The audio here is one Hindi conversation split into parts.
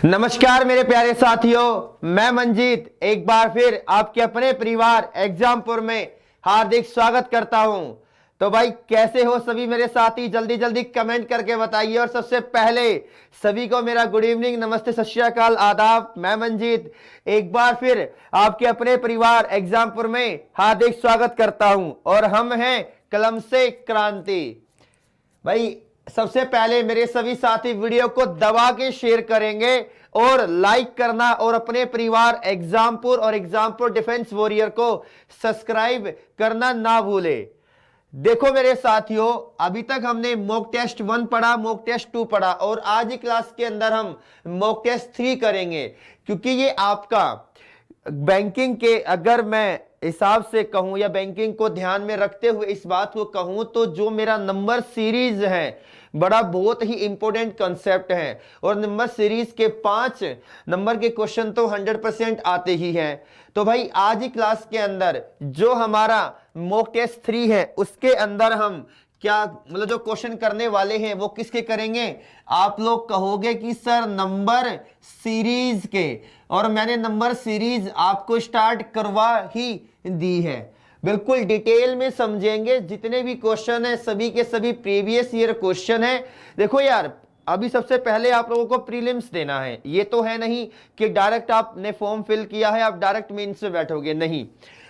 नमस्कार मेरे प्यारे साथियों, मैं मंजीत एक बार फिर आपके अपने परिवार एग्जामपुर में हार्दिक स्वागत करता हूं। तो भाई कैसे हो सभी मेरे साथी, जल्दी जल्दी कमेंट करके बताइए। और सबसे पहले सभी को मेरा गुड इवनिंग, नमस्ते, सत श्री अकाल, आदाब। मैं मंजीत एक बार फिर आपके अपने परिवार एग्जामपुर में हार्दिक स्वागत करता हूं और हम हैं कलम से क्रांति। भाई सबसे पहले मेरे सभी साथी वीडियो को दबा के शेयर करेंगे और लाइक करना और अपने परिवार एग्जामपुर और एग्जामपुर डिफेंस वॉरियर को सब्सक्राइब करना ना भूले। देखो मेरे साथियों, अभी तक हमने मॉक टेस्ट 1 पढ़ा, मॉक टेस्ट 2 पढ़ा और आज की क्लास के अंदर हम मॉक टेस्ट 3 करेंगे। क्योंकि ये आपका बैंकिंग के, अगर मैं हिसाब से कहूं या बैंकिंग को ध्यान में रखते हुए इस बात को कहूं, तो जो मेरा नंबर सीरीज है बड़ा बहुत ही इंपॉर्टेंट कंसेप्ट है। और नंबर सीरीज के 5 नंबर के क्वेश्चन तो 100% आते ही हैं। तो भाई आज ही क्लास के अंदर जो हमारा मॉक टेस्ट 3 है उसके अंदर हम क्या मतलब जो क्वेश्चन करने वाले हैं वो किसके करेंगे। आप लोग कहोगे कि सर नंबर सीरीज के, और मैंने नंबर सीरीज आपको स्टार्ट करवा ही दी है। बिल्कुल डिटेल में समझेंगे, जितने भी क्वेश्चन है सभी के सभी प्रीवियस ईयर क्वेश्चन है। देखो यार, अभी सबसे पहले आप लोगों को प्रीलिम्स देना है। ये तो है नहीं कि डायरेक्ट आपने फॉर्म फिल किया है आप डायरेक्ट मेंस में बैठोगे, नहीं।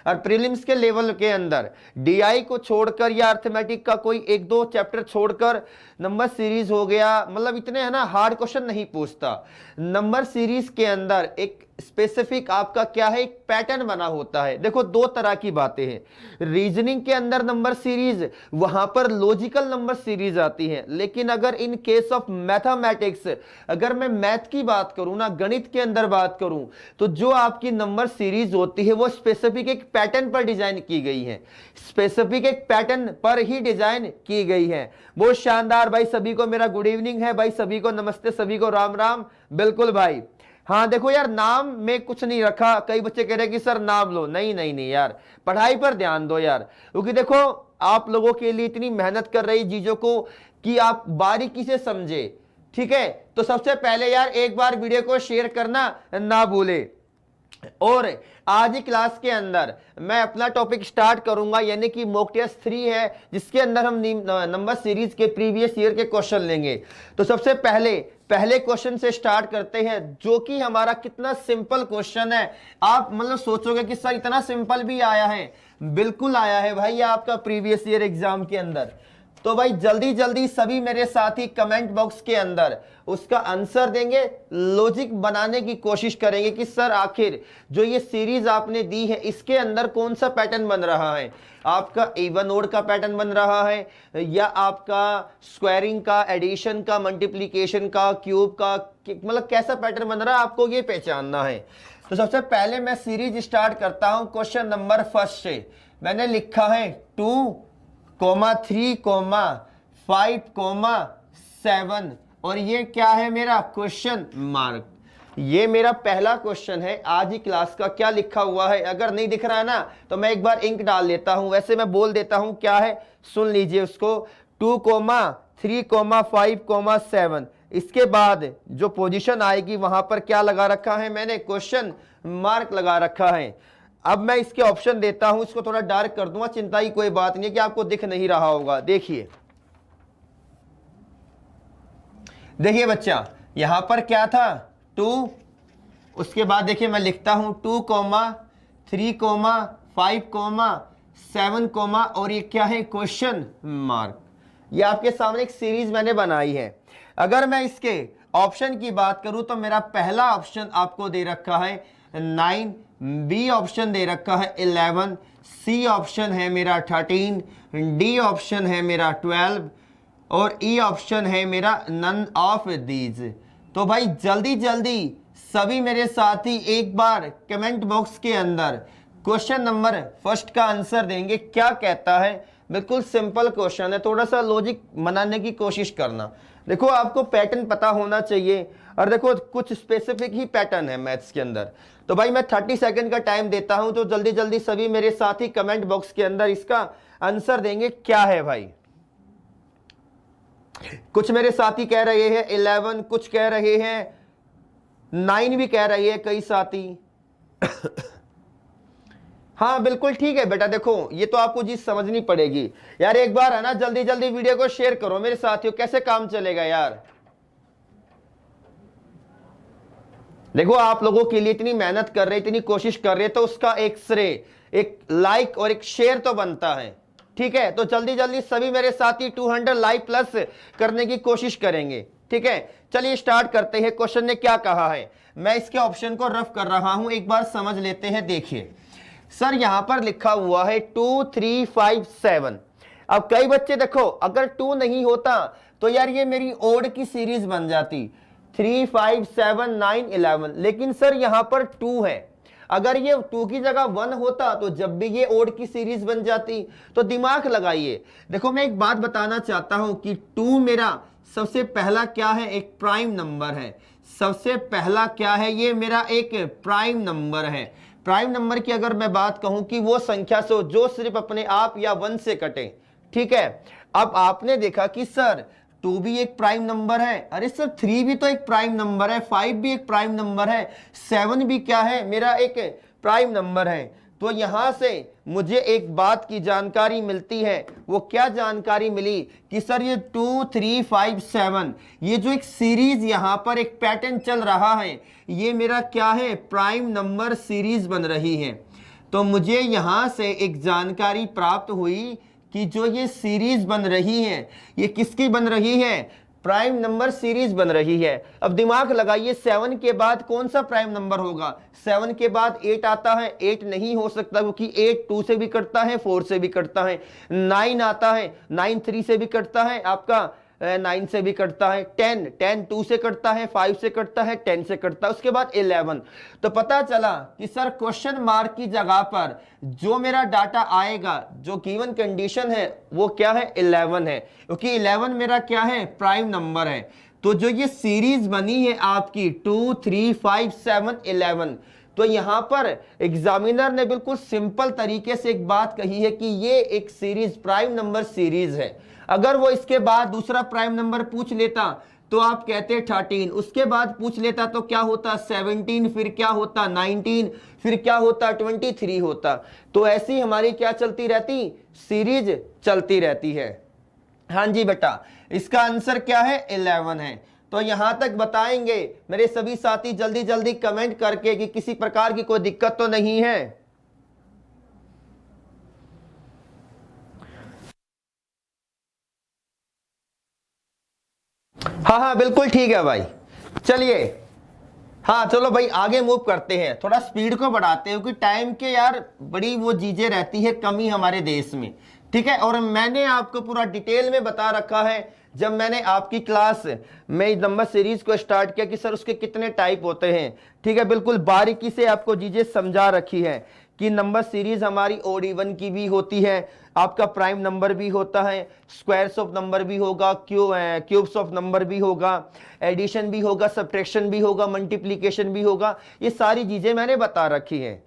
और प्रीलिम्स के लेवल के अंदर डीआई को छोड़कर या अर्थमेटिक का कोई 1-2 चैप्टर छोड़कर नंबर सीरीज हो गया, मतलब इतने है ना हार्ड क्वेश्चन नहीं पूछता। नंबर सीरीज के अंदर एक स्पेसिफिक आपका क्या है, एक पैटर्न बना होता है। देखो 2 तरह की बातें हैं। रीजनिंग के अंदर नंबर सीरीज, वहां पर लॉजिकल नंबर सीरीज आती है। लेकिन अगर इन केस ऑफ मैथमेटिक्स, अगर मैं मैथ की बात करूं ना, गणित के अंदर बात करूं, तो जो आपकी नंबर सीरीज होती है वो स्पेसिफिक एक पैटर्न पर डिजाइन की गई है, स्पेसिफिक एक पैटर्न पर ही डिजाइन की गई है। बहुत शानदार भाई, सभी को मेरा गुड इवनिंग है भाई, सभी को नमस्ते, सभी को राम राम। बिल्कुल भाई, हाँ देखो यार, नाम में कुछ नहीं रखा। कई बच्चे कह रहे हैं कि सर नाम लो, नहीं नहीं नहीं यार, पढ़ाई पर ध्यान दो यार। क्योंकि देखो आप लोगों के लिए इतनी मेहनत कर रही चीजों को कि आप बारीकी से समझे, ठीक है। तो सबसे पहले यार एक बार वीडियो को शेयर करना ना भूले। और आज ही क्लास के अंदर मैं अपना टॉपिक स्टार्ट करूंगा, यानी कि मॉक टेस्ट 3 है, जिसके अंदर हम नंबर सीरीज के प्रीवियस ईयर के क्वेश्चन लेंगे। तो सबसे पहले क्वेश्चन से स्टार्ट करते हैं, जो कि हमारा कितना सिंपल क्वेश्चन है। आप मतलब सोचोगे कि सर इतना सिंपल भी आया है, बिल्कुल आया है भाई आपका प्रीवियस ईयर एग्जाम के अंदर। तो भाई जल्दी जल्दी सभी मेरे साथी कमेंट बॉक्स के अंदर उसका आंसर देंगे, लॉजिक बनाने की कोशिश करेंगे कि सर आखिर जो ये सीरीज आपने दी है इसके अंदर कौन सा पैटर्न बन रहा है। आपका इवन ओड का पैटर्न बन रहा है, या आपका स्क्वायरिंग का, एडिशन का, मल्टीप्लिकेशन का, क्यूब का, मतलब कैसा पैटर्न बन रहा है आपको ये पहचानना है। तो सबसे पहले मैं सीरीज स्टार्ट करता हूं क्वेश्चन नंबर फर्स्ट से। मैंने लिखा है 2,3,5,7 और ये क्या है मेरा क्वेश्चन मार्क। ये मेरा पहला क्वेश्चन है आज ही क्लास का। क्या लिखा हुआ है, अगर नहीं दिख रहा है ना तो मैं एक बार इंक डाल देता हूं, वैसे मैं बोल देता हूं क्या है, सुन लीजिए उसको। 2,3,5,7, इसके बाद जो पोजीशन आएगी वहां पर क्या लगा रखा है मैंने, क्वेश्चन मार्क लगा रखा है। अब मैं इसके ऑप्शन देता हूं, इसको थोड़ा डार्क कर दूंगा, चिंता की कोई बात नहीं है कि आपको दिख नहीं रहा होगा। देखिए बच्चा, यहां पर क्या था 2, उसके बाद देखिए मैं लिखता हूं 2,3,5,7, और ये क्या है, क्वेश्चन मार्क। ये आपके सामने एक सीरीज मैंने बनाई है। अगर मैं इसके ऑप्शन की बात करूं तो मेरा पहला ऑप्शन आपको दे रखा है 9, बी ऑप्शन दे रखा है 11, सी ऑप्शन है मेरा 13, डी ऑप्शन है मेरा 12 और ई ऑप्शन है मेरा नन ऑफ दीज। तो भाई जल्दी जल्दी सभी मेरे साथी एक बार कमेंट बॉक्स के अंदर क्वेश्चन नंबर फर्स्ट का आंसर देंगे। क्या कहता है, बिल्कुल सिंपल क्वेश्चन है, थोड़ा सा लॉजिक बनाने की कोशिश करना। देखो आपको पैटर्न पता होना चाहिए, और देखो कुछ स्पेसिफिक ही पैटर्न है मैथ्स के अंदर। तो भाई मैं 30 सेकंड का टाइम देता हूं, तो जल्दी जल्दी सभी मेरे साथी कमेंट बॉक्स के अंदर इसका आंसर देंगे। क्या है भाई, कुछ मेरे साथी कह रहे हैं 11, कुछ कह रहे हैं 9 भी कह रही है कई साथी। हाँ बिल्कुल ठीक है बेटा, देखो ये तो आपको चीज समझनी पड़ेगी यार। एक बार है ना जल्दी जल्दी वीडियो को शेयर करो मेरे साथियों, कैसे काम चलेगा यार। देखो आप लोगों के लिए इतनी मेहनत कर रहे, इतनी कोशिश कर रहे, तो उसका एक श्रेय, एक लाइक और एक शेयर तो बनता है। ठीक है, तो जल्दी जल्दी सभी मेरे साथी 200 लाइक प्लस करने की कोशिश करेंगे। ठीक है, चलिए स्टार्ट करते हैं। क्वेश्चन ने क्या कहा है, मैं इसके ऑप्शन को रफ कर रहा हूं, एक बार समझ लेते हैं। देखिए सर यहां पर लिखा हुआ है 2 3 5 7। अब कई बच्चे देखो, अगर 2 नहीं होता तो यार ये मेरी ओड की सीरीज बन जाती 3 5 7 9 11, लेकिन सर यहां पर 2 है। अगर ये 2 की जगह 1 होता तो जब भी ये ओड की सीरीज बन जाती। तो दिमाग लगाइए। देखो मैं एक बात बताना चाहता हूं कि 2 मेरा सबसे पहला क्या है, एक प्राइम नंबर है। सबसे पहला क्या है, ये मेरा एक प्राइम नंबर है। प्राइम नंबर की अगर मैं बात कहूं कि वो संख्या से जो सिर्फ अपने आप या 1 से कटे। ठीक है, अब आपने देखा कि सर 2 भी एक प्राइम नंबर है, अरे सर 3 भी तो एक प्राइम नंबर है, 5 भी एक प्राइम नंबर है, 7 भी क्या है, मेरा एक प्राइम नंबर है। तो यहां से मुझे एक बात की जानकारी मिलती है। वो क्या जानकारी मिली कि सर ये 2 3 5 7 ये जो एक सीरीज यहां पर एक पैटर्न चल रहा है, ये मेरा क्या है, प्राइम नंबर सीरीज बन रही है। तो मुझे यहां से एक जानकारी प्राप्त हुई कि जो ये सीरीज बन रही है, ये किसकी बन रही है, प्राइम नंबर सीरीज बन रही है। अब दिमाग लगाइए, 7 के बाद कौन सा प्राइम नंबर होगा, 7 के बाद 8 आता है, 8 नहीं हो सकता क्योंकि 8 2 से भी कटता है, 4 से भी कटता है। 9 आता है, 9 3 से भी कटता है, आपका 9 से भी कटता है। 10 2 से कटता है, 5 से कटता है, 10 से कटता है, उसके बाद 11। तो पता चला कि सर क्वेश्चन मार्क की जगह पर जो मेरा डाटा आएगा, जो गिवन कंडीशन है वो क्या है, 11 है, क्योंकि 11 मेरा क्या है, प्राइम नंबर है। तो जो ये सीरीज बनी है आपकी 2 3 5 7 11, तो यहां पर एग्जामिनर ने बिल्कुल सिंपल तरीके से एक बात कही है कि ये एक सीरीज प्राइम नंबर सीरीज है। अगर वो इसके बाद दूसरा प्राइम नंबर पूछ लेता तो आप कहते 13, उसके बाद पूछ लेता तो क्या होता 17, फिर क्या होता 19, फिर क्या होता 23 होता। तो ऐसी हमारी क्या चलती रहती, सीरीज चलती रहती है। हाँ जी बेटा, इसका आंसर क्या है, 11 है। तो यहां तक बताएंगे मेरे सभी साथी जल्दी जल्दी कमेंट करके कि किसी प्रकार की कोई दिक्कत तो नहीं है। हाँ हाँ बिल्कुल ठीक है भाई, चलिए। हाँ चलो भाई आगे मूव करते हैं, थोड़ा स्पीड को बढ़ाते हैं क्योंकि टाइम के यार बड़ी वो चीजें रहती है कमी हमारे देश में। ठीक है, और मैंने आपको पूरा डिटेल में बता रखा है जब मैंने आपकी क्लास में नंबर सीरीज को स्टार्ट किया कि सर उसके कितने टाइप होते हैं। ठीक है, बिल्कुल बारीकी से आपको चीजें समझा रखी है कि नंबर सीरीज हमारी ओड इवन की भी होती है, आपका प्राइम नंबर भी होता है, स्क्वायर्स ऑफ नंबर भी होगा, क्यूब्स ऑफ नंबर भी होगा, एडिशन भी होगा, सब्ट्रैक्शन भी होगा, मल्टीप्लिकेशन भी होगा। ये सारी चीजें मैंने बता रखी हैं।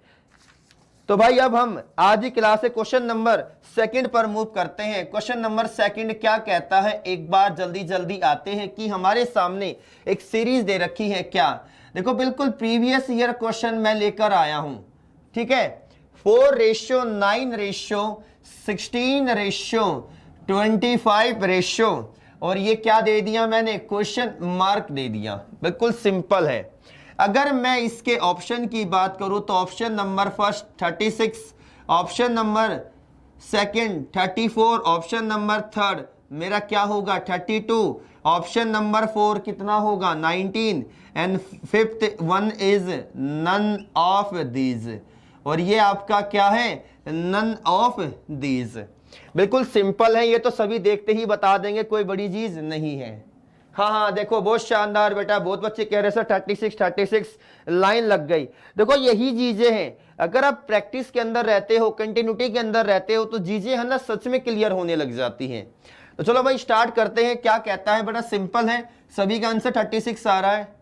तो भाई अब हम आज की क्लास से क्वेश्चन नंबर 2 पर मूव करते हैं। क्वेश्चन नंबर 2 क्या कहता है, एक बार जल्दी जल्दी आते हैं कि हमारे सामने एक सीरीज दे रखी है। क्या देखो, बिल्कुल प्रीवियस ईयर क्वेश्चन मैं लेकर आया हूं। ठीक है, 4:9:16:25 और ये क्या दे दिया मैंने, क्वेश्चन मार्क दे दिया। बिल्कुल सिंपल है। अगर मैं इसके ऑप्शन की बात करूं तो option number first 36, option number second 34, option number third मेरा क्या होगा 32, ऑप्शन नंबर 4 कितना होगा 19 and fifth one is none of these. और ये आपका क्या है, नन ऑफ दीज। बिल्कुल सिंपल है, ये तो सभी देखते ही बता देंगे, कोई बड़ी चीज नहीं है। हाँ हाँ देखो बहुत शानदार बेटा, बहुत बच्चे कह रहे सर 36 लाइन लग गई। देखो यही चीजें हैं, अगर आप प्रैक्टिस के अंदर रहते हो, कंटिन्यूटी के अंदर रहते हो तो चीजें है ना सच में क्लियर होने लग जाती हैं। तो चलो भाई स्टार्ट करते हैं। क्या कहता है, बड़ा सिंपल है, सभी का आंसर 36 आ रहा है।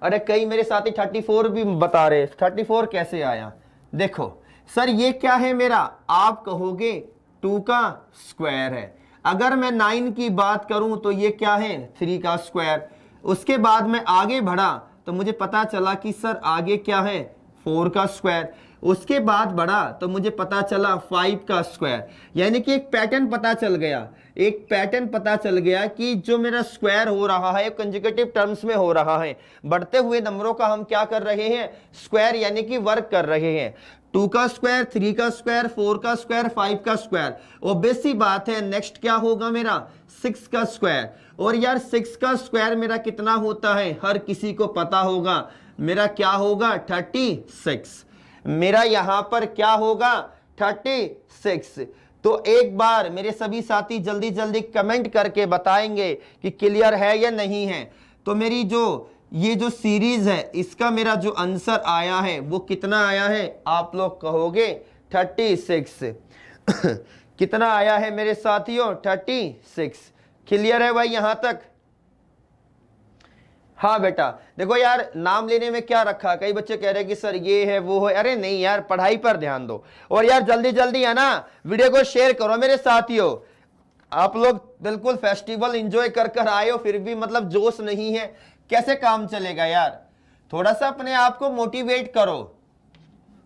अरे कई मेरे साथी 34 भी बता रहे, 34 कैसे आया। देखो सर ये क्या है मेरा, आप कहोगे 2 का स्क्वायर है। अगर मैं 9 की बात करूं तो ये क्या है, 3 का स्क्वायर। उसके बाद मैं आगे बढ़ा तो मुझे पता चला कि सर आगे क्या है 4 का स्क्वायर, उसके बाद बढ़ा तो मुझे पता चला 5 का स्क्वायर। यानी कि एक पैटर्न पता चल गया, एक पैटर्न पता चल गया कि जो मेरा स्क्वायर हो रहा है कंसेक्यूटिव टर्म्स में हो रहा है। बढ़ते हुए नंबरों का हम क्या कर रहे हैं, स्क्वायर यानी कि वर्क कर रहे हैं। 2 का स्क्वायर, 3 का स्क्वायर, 4 का स्क्वायर, 5 का स्क्वायर। ऑब्वियस सी बात है नेक्स्ट क्या होगा मेरा 6 का स्क्वायर। और यार 6 का स्क्वायर मेरा कितना होता है हर किसी को पता होगा, मेरा क्या होगा 36। मेरा यहां पर क्या होगा 36। तो एक बार मेरे सभी साथी जल्दी जल्दी कमेंट करके बताएंगे कि क्लियर है या नहीं है। तो मेरी जो ये जो सीरीज है इसका मेरा जो आंसर आया है वो कितना आया है, आप लोग कहोगे 36। कितना आया है मेरे साथियों 36। क्लियर है भाई यहां तक? हाँ बेटा देखो यार नाम लेने में क्या रखा, कई बच्चे कह रहे हैं कि सर ये है वो है। अरे नहीं यार पढ़ाई पर ध्यान दो और यार जल्दी जल्दी है ना वीडियो को शेयर करो मेरे साथियों। आप लोग बिल्कुल फेस्टिवल एंजॉय कर कर आए हो फिर भी मतलब जोश नहीं है, कैसे काम चलेगा यार। थोड़ा सा अपने आप को मोटिवेट करो,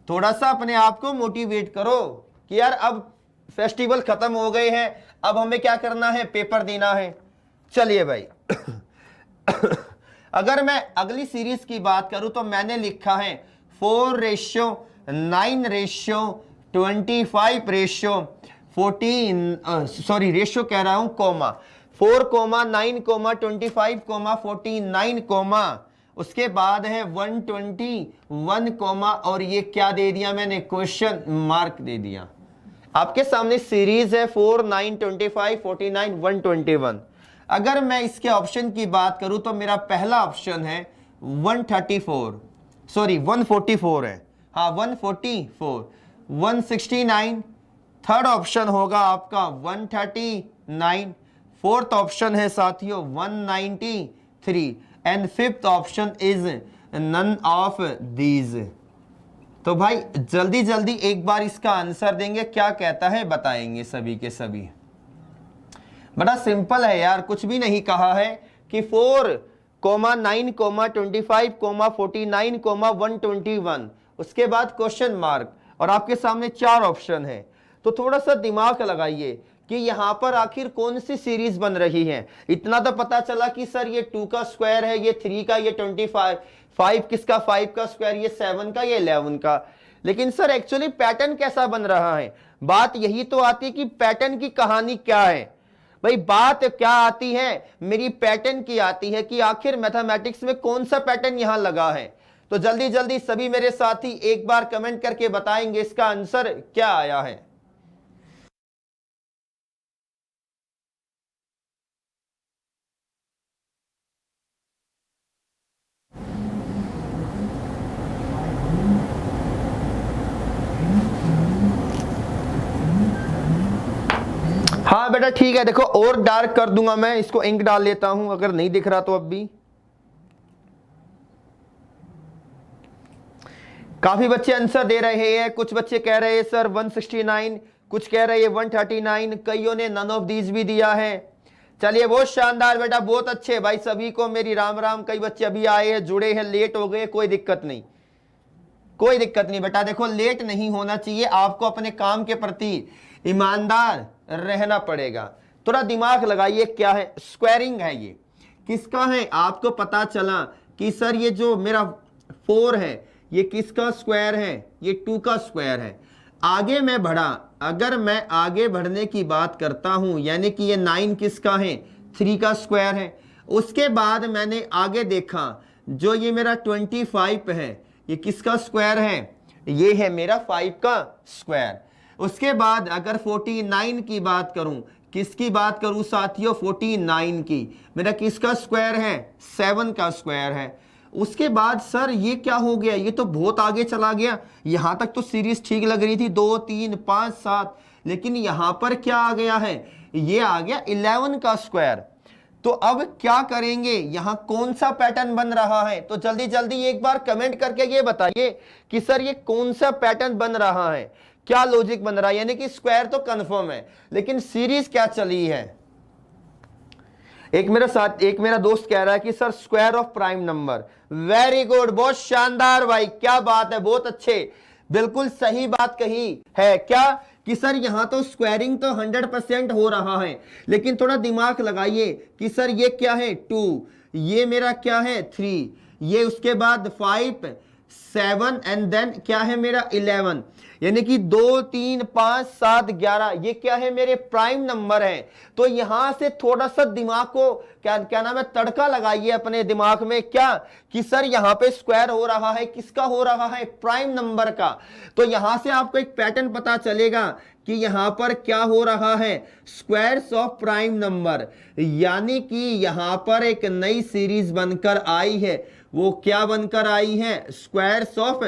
थोड़ा सा अपने आप को मोटिवेट करो कि यार अब फेस्टिवल खत्म हो गए हैं, अब हमें क्या करना है, पेपर देना है। चलिए भाई अगर मैं अगली सीरीज की बात करूं तो मैंने लिखा है 4:9:25:14 रेशियो कह रहा हूं कोमा 4:9:25:49 उसके बाद है 121 और ये क्या दे दिया मैंने, क्वेश्चन मार्क दे दिया। आपके सामने सीरीज है 4:9:25:49:121। अगर मैं इसके ऑप्शन की बात करूं तो मेरा पहला ऑप्शन है 144 है, हाँ 144, 169, थर्ड ऑप्शन होगा आपका 139, फोर्थ ऑप्शन है साथियों 193 and fifth option is none of these. तो भाई जल्दी जल्दी एक बार इसका आंसर देंगे, क्या कहता है बताएंगे सभी के सभी। बड़ा सिंपल है यार, कुछ भी नहीं कहा है कि 4:9:25:49:121 उसके बाद क्वेश्चन मार्क और आपके सामने 4 ऑप्शन है। तो थोड़ा सा दिमाग लगाइए कि यहां पर आखिर कौन सी सीरीज बन रही है। इतना तो पता चला कि सर ये 2 का स्क्वायर है, ये 3 का, ये 25, 5 किसका 5 का स्क्वायर, ये 7 का, ये 11 का। लेकिन सर एक्चुअली पैटर्न कैसा बन रहा है, बात यही तो आती कि पैटर्न की कहानी क्या है। भाई बात क्या आती है मेरी, पैटर्न की आती है कि आखिर मैथमेटिक्स में कौन सा पैटर्न यहां लगा है। तो जल्दी जल्दी सभी मेरे साथी एक बार कमेंट करके बताएंगे इसका आंसर क्या आया है। हाँ बेटा ठीक है, देखो और डार्क कर दूंगा मैं इसको, इंक डाल लेता हूं अगर नहीं दिख रहा तो। अब भी काफी बच्चे आंसर दे रहे हैं, कुछ बच्चे कह रहे हैं सर 169, कुछ कह रहे हैं 139, कईयों ने नन ऑफ दीज भी दिया है। चलिए बहुत शानदार बेटा, बहुत अच्छे भाई, सभी को मेरी राम राम। कई बच्चे अभी आए हैं, जुड़े हैं, लेट हो गए, कोई दिक्कत नहीं, कोई दिक्कत नहीं बेटा। देखो लेट नहीं होना चाहिए, आपको अपने काम के प्रति ईमानदार रहना पड़ेगा। थोड़ा दिमाग लगाइए, क्या है स्क्वायरिंग है, ये किसका है आपको पता चला कि सर ये जो मेरा 4 है ये किसका स्क्वायर है, ये 2 का स्क्वायर है। आगे मैं बढ़ा, अगर मैं आगे बढ़ने की बात करता हूं यानी कि ये 9 किसका है, 3 का स्क्वायर है। उसके बाद मैंने आगे देखा जो ये मेरा 25 है ये किसका स्क्वायर है, ये है मेरा 5 का स्क्वायर। उसके बाद अगर 49 की बात करूं, किसकी बात करूं साथियों, 49 की, मेरा किसका स्क्वायर है, 7 का स्क्वायर है। उसके बाद सर ये क्या हो गया, ये तो बहुत आगे चला गया। यहां तक तो सीरीज ठीक लग रही थी 2 3 5 7, लेकिन यहां पर क्या आ गया है, ये आ गया 11 का स्क्वायर। तो अब क्या करेंगे, यहां कौन सा पैटर्न बन रहा है। तो जल्दी जल्दी एक बार कमेंट करके ये बताइए कि सर ये कौन सा पैटर्न बन रहा है, क्या लॉजिक बन रहा है। यानी कि स्क्वायर तो कंफर्म है लेकिन सीरीज क्या चली है। एक मेरा दोस्त कह रहा है कि sir square of prime number. Very good, बहुत शानदार भाई, क्या बात है, बहुत अच्छे, बिल्कुल सही बात कही है। क्या कि सर यहां तो स्क्वायरिंग तो 100% हो रहा है, लेकिन थोड़ा दिमाग लगाइए कि सर ये क्या है 2, ये मेरा क्या है 3, ये उसके बाद 5 7 एंड देन क्या है मेरा 11, यानी कि 2 3 5 7 11, ये क्या है मेरे प्राइम नंबर है। तो यहां से थोड़ा सा दिमाग को क्या नाम है तड़का लगाइए अपने दिमाग में, क्या कि सर यहां पे स्क्वायर हो रहा है, किसका हो रहा है, प्राइम नंबर का। तो यहां से आपको एक पैटर्न पता चलेगा कि यहां पर क्या हो रहा है, स्क्वायर्स ऑफ प्राइम नंबर, यानी कि यहां पर एक नई सीरीज बनकर आई है। वो क्या बनकर आई है, स्क्वायर्स ऑफ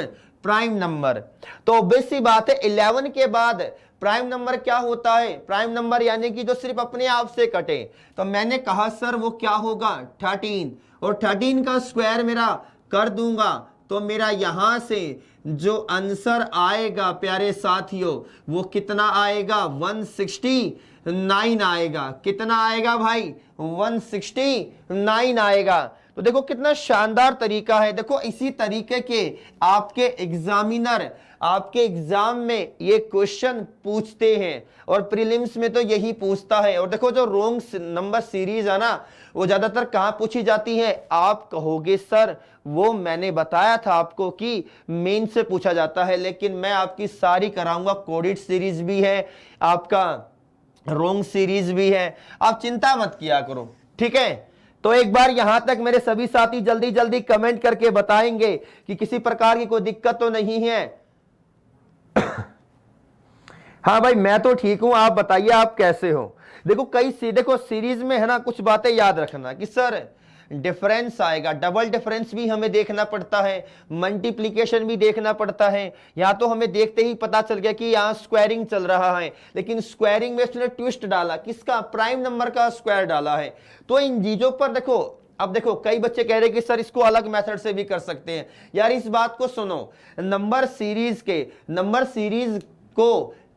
प्राइम नंबर। तो ऑब्वियस सी बात है 11 के बाद प्राइम नंबर क्या होता है, प्राइम नंबर यानी कि जो सिर्फ अपने आप से कटे। तो मैंने कहा सर वो क्या होगा 13, और 13 का स्क्वायर मेरा कर दूंगा तो मेरा यहां से जो आंसर आएगा प्यारे साथियों वो कितना आएगा, 169 आएगा। कितना आएगा भाई, 169 आएगा। तो देखो कितना शानदार तरीका है। देखो इसी तरीके के आपके एग्जामिनर आपके एग्जाम में ये क्वेश्चन पूछते हैं, और प्रीलिम्स में तो यही पूछता है। और देखो जो रोंग नंबर सीरीज है ना, वो ज्यादातर कहां पूछी जाती है, आप कहोगे सर वो मैंने बताया था आपको कि मेन से पूछा जाता है, लेकिन मैं आपकी सारी कराऊंगा। कोडिड सीरीज भी है, आपका रोंग सीरीज भी है, आप चिंता मत किया करो, ठीक है। तो एक बार यहां तक मेरे सभी साथी जल्दी जल्दी कमेंट करके बताएंगे कि किसी प्रकार की कोई दिक्कत तो नहीं है। हाँ भाई मैं तो ठीक हूं, आप बताइए आप कैसे हो। देखो सीरीज में है ना कुछ बातें याद रखना कि सर डिफरेंस आएगा, डबल डिफरेंस भी हमें देखना पड़ता है, मल्टीप्लीकेशन भी देखना पड़ता है। यहां तो हमें देखते ही पता चल गया कि यहां स्क्वायरिंग चल रहा है, लेकिन स्क्वायरिंग में उसने ट्विस्ट डाला, किसका, प्राइम नंबर का स्क्वायर डाला है। तो इन चीजों पर देखो, अब देखो कई बच्चे कह रहे हैं कि सर इसको अलग मेथड से भी कर सकते हैं। यार इस बात को सुनो, नंबर सीरीज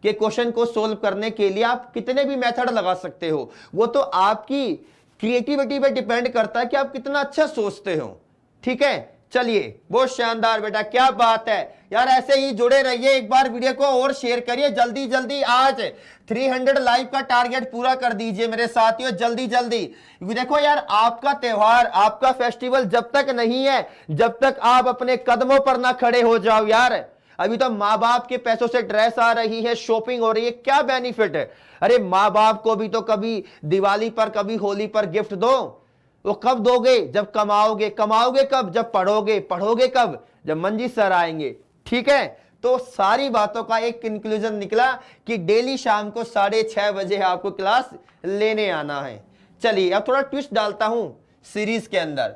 के क्वेश्चन को सोल्व करने के लिए आप कितने भी मेथड लगा सकते हो, वो तो आपकी क्रिएटिविटी पे डिपेंड करता है कि आप कितना अच्छा सोचते हो, ठीक है। चलिए बहुत शानदार बेटा, क्या बात है यार, ऐसे ही जुड़े रहिए। एक बार वीडियो को और शेयर करिए जल्दी जल्दी, आज 300 लाइव का टारगेट पूरा कर दीजिए मेरे साथियों, जल्दी जल्दी। देखो यार आपका त्योहार, आपका फेस्टिवल जब तक नहीं है, जब तक आप अपने कदमों पर ना खड़े हो जाओ यार। अभी तो माँ बाप के पैसों से ड्रेस आ रही है, शॉपिंग हो रही है, क्या बेनिफिट है। अरे माँ बाप को भी तो कभी दिवाली पर कभी होली पर गिफ्ट दो। वो कब दोगे, जब कमाओगे। कमाओगे कब, जब पढ़ोगे। पढ़ोगे कब, जब मंजी सर आएंगे, ठीक है। तो सारी बातों का एक कंक्लूजन निकला कि डेली शाम को 6:30 बजे आपको क्लास लेने आना है। चलिए अब थोड़ा ट्विस्ट डालता हूं सीरीज के अंदर।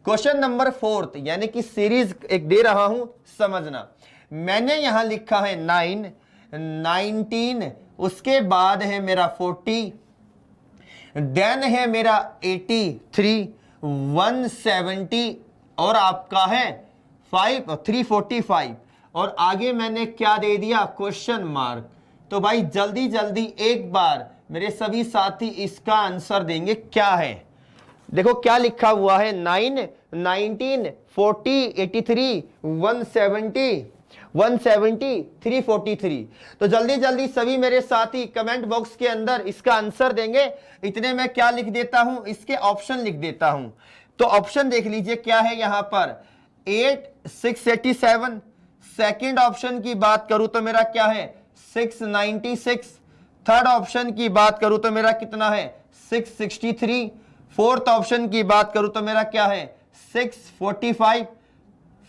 क्वेश्चन नंबर 4 यानी कि सीरीज एक दे रहा हूं, समझना। मैंने यहां लिखा है 9, 19, उसके बाद है मेरा 40, देन है मेरा 83, 170 और आपका है 345, और आगे मैंने क्या दे दिया, क्वेश्चन मार्क। तो भाई जल्दी जल्दी एक बार मेरे सभी साथी इसका आंसर देंगे क्या है। देखो क्या लिखा हुआ है, 9, 19, 40, 83, 170, 343। तो जल्दी जल्दी सभी मेरे साथी कमेंट बॉक्स के अंदर इसका आंसर देंगे। इतने में क्या लिख देता हूं, इसके ऑप्शन लिख देता हूं। तो ऑप्शन देख लीजिए क्या है यहां पर, 8, 687। सेकंड ऑप्शन की बात करूं तो मेरा क्या है, 696। थर्ड ऑप्शन की बात करूं तो मेरा कितना है, 663। फोर्थ ऑप्शन की बात करूं तो मेरा क्या है, 645।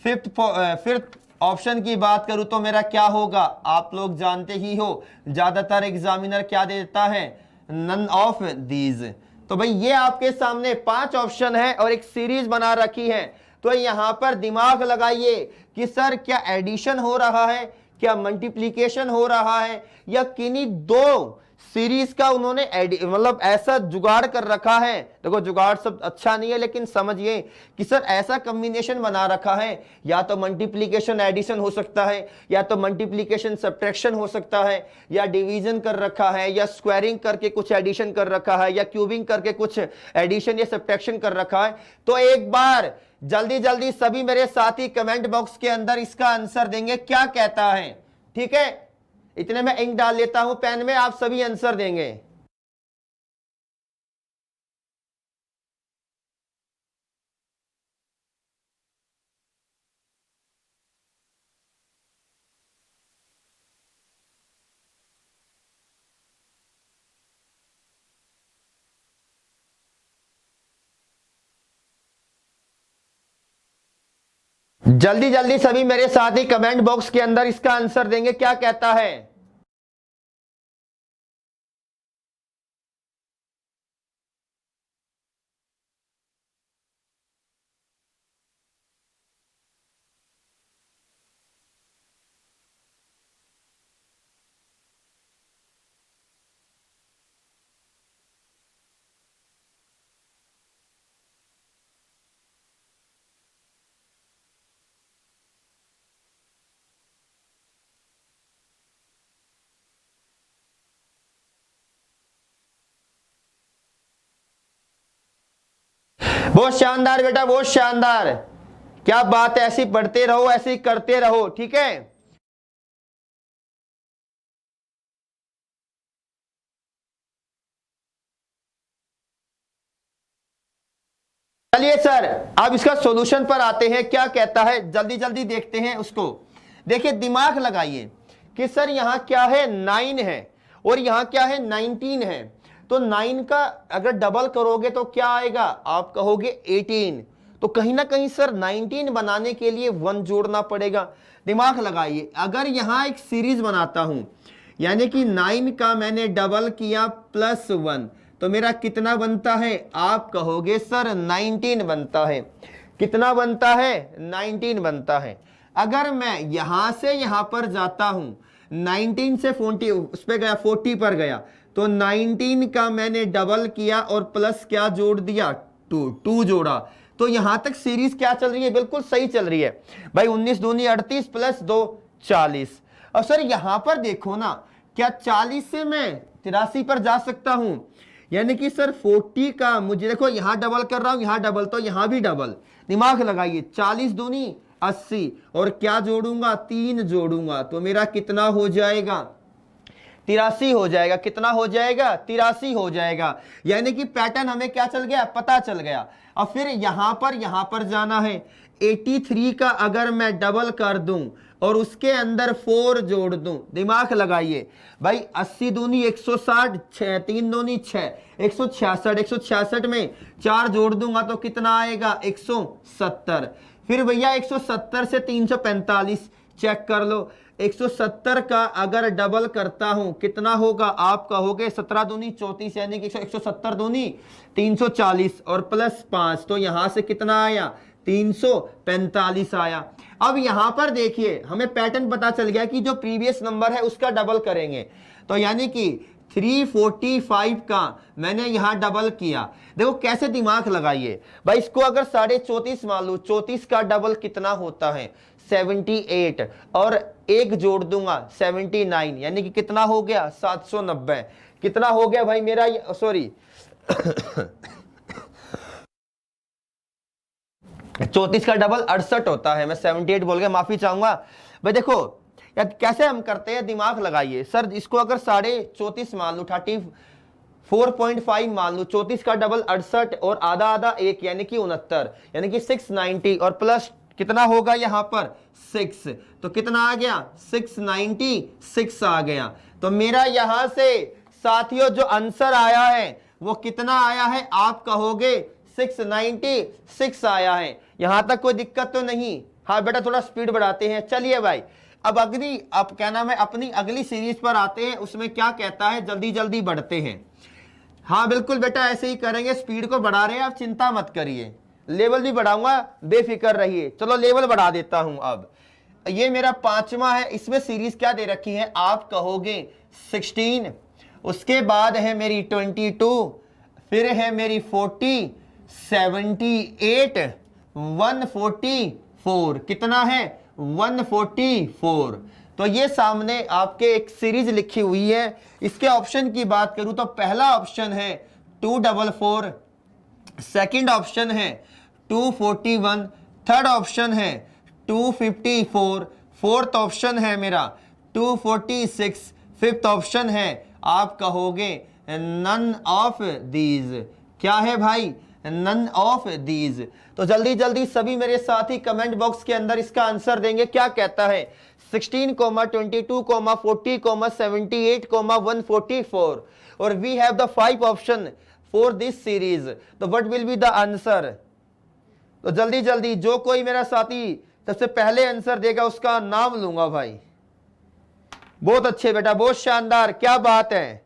फिफ्थ ऑप्शन की बात करूं तो मेरा क्या होगा, आप लोग जानते ही हो ज्यादातर एग्जामिनर क्या देता है, नन ऑफ दीज। तो भाई ये आपके सामने 5 ऑप्शन है और एक सीरीज बना रखी है। तो यहां पर दिमाग लगाइए कि सर क्या एडिशन हो रहा है, क्या मल्टीप्लीकेशन हो रहा है, या किन्हीं 2 सीरीज का उन्होंने मतलब ऐसा जुगाड़ कर रखा है। देखो जुगाड़ सब अच्छा नहीं है, लेकिन समझिए कि सर ऐसा कॉम्बिनेशन बना रखा है, या तो मल्टीप्लिकेशन एडिशन हो सकता है, या तो मल्टीप्लिकेशन सब्ट्रैक्शन हो सकता है, या डिवीजन कर रखा है, या स्क्वायरिंग करके कुछ एडिशन कर रखा है, या क्यूबिंग करके कुछ एडिशन या सब्ट्रैक्शन कर रखा है। तो एक बार जल्दी जल्दी सभी मेरे साथी कमेंट बॉक्स के अंदर इसका आंसर देंगे, क्या कहता है। ठीक है, इतने में इंक डाल लेता हूं पेन में, आप सभी आंसर देंगे। जल्दी जल्दी सभी मेरे साथी कमेंट बॉक्स के अंदर इसका आंसर देंगे, क्या कहता है। बहुत शानदार बेटा, बहुत शानदार, क्या बात है। ऐसी पढ़ते रहो, ऐसे करते रहो, ठीक है। चलिए सर अब इसका सॉल्यूशन पर आते हैं, क्या कहता है जल्दी जल्दी देखते हैं उसको। देखिए दिमाग लगाइए कि सर यहां क्या है, 9 है, और यहां क्या है, 19 है। तो 9 का अगर डबल करोगे तो क्या आएगा, आप कहोगे 18। तो कहीं ना कहीं सर 19 बनाने के लिए 1 जोड़ना पड़ेगा। दिमाग लगाइए, अगर यहां एक सीरीज बनाता हूं, यानी कि 9 का मैंने डबल किया +1, तो मेरा कितना बनता है, आप कहोगे सर 19 बनता है। कितना बनता है, 19 बनता है। अगर मैं यहां से यहां पर जाता हूं, 19 से 40 उस पर गया, 40 पर गया, तो 19 का मैंने डबल किया और प्लस क्या जोड़ दिया, 2 जोड़ा। तो यहां तक सीरीज क्या चल रही है, बिल्कुल सही चल रही है भाई। 19 दूनी 38 +2 40। और सर यहां पर देखो ना, क्या 40 से मैं 83 पर जा सकता हूं, यानी कि सर 40 का मुझे देखो यहां डबल कर रहा हूं, यहां डबल तो यहां भी डबल। दिमाग लगाइए, 40 दूनी 80 और क्या जोड़ूंगा, 3 जोड़ूंगा, तो मेरा कितना हो जाएगा, 83 हो जाएगा। कितना हो जाएगा, 83 हो जाएगा। यानी कि पैटर्न हमें क्या चल गया, पता चल गया। अब फिर यहां पर जाना है। 83 का अगर मैं डबल कर दूं और उसके अंदर 4 जोड़ दूं, दिमाग लगाइए भाई, 80 दूनी 160, 3 दूनी 6, 166, 166 में 4 जोड़ दूंगा तो कितना आएगा, 170। फिर भैया 170 से 345 चेक कर लो। 170 का अगर डबल करता हूं कितना होगा, आप कहोगे 17 दूनी 34, यानी कि 170 दूनी 340 और +5, तो यहां से कितना आया, 345 आया। अब यहां पर देखिए हमें पैटर्न पता चल गया कि जो प्रीवियस नंबर है उसका डबल करेंगे, तो यानी कि 345 का मैंने यहां डबल किया। देखो कैसे, दिमाग लगाइए भाई, इसको अगर 34.5 मान लो, 34 का डबल कितना होता है, 78, और 1 जोड़ दूंगा 79, यानी कि कितना हो गया, 790। कितना हो गया भाई मेरा, सॉरी 34 का डबल 68 होता है, मैं 78 बोल गया, माफी चाहूंगा भाई। देखो या कैसे हम करते हैं, दिमाग लगाइए। सर इसको अगर 34.5 मान लो, 34.5 मान लो, 34 का डबल 68 और आधा आधा 1, यानी कि 69, यानी कि 690 और प्लस कितना होगा यहाँ पर 6, तो कितना आ गया, 696 आ गया। तो मेरा यहां से साथियों जो आंसर आया है वो कितना आया है, आप कहोगे 696 आया है। यहां तक कोई दिक्कत तो नहीं। हाँ बेटा थोड़ा स्पीड बढ़ाते हैं। चलिए भाई अब क्या नाम है, अपनी अगली सीरीज पर आते हैं, उसमें क्या कहता है, जल्दी जल्दी बढ़ते हैं। हाँ बिल्कुल बेटा ऐसे ही करेंगे, स्पीड को बढ़ा रहे हैं, आप चिंता मत करिए, लेवल भी बढ़ाऊंगा, बेफिक्र रहिए। चलो लेवल बढ़ा देता हूं। अब ये मेरा 5वां है, इसमें सीरीज क्या दे रखी है, आप कहोगे 16 उसके बाद है मेरी 22, फिर है मेरी 40, 78, 144, कितना है 144। तो ये सामने आपके एक सीरीज लिखी हुई है। इसके ऑप्शन की बात करूं तो पहला ऑप्शन है 244, सेकंड ऑप्शन है 241, थर्ड ऑप्शन है 254, फोर्थ ऑप्शन है मेरा 246, फिफ्थ ऑप्शन है आप कहोगे नन ऑफ दीज। क्या है भाई, नन ऑफ दीज। तो जल्दी जल्दी सभी मेरे साथी कमेंट बॉक्स के अंदर इसका आंसर देंगे। क्या कहता है 16, 22, 40, 78, 144 और we have the 5 option for this series. तो what will be the answer. तो जल्दी जल्दी जो कोई मेरा साथी सबसे पहले आंसर देगा उसका नाम लूंगा भाई। बहुत अच्छे बेटा, बहुत शानदार, क्या बात है।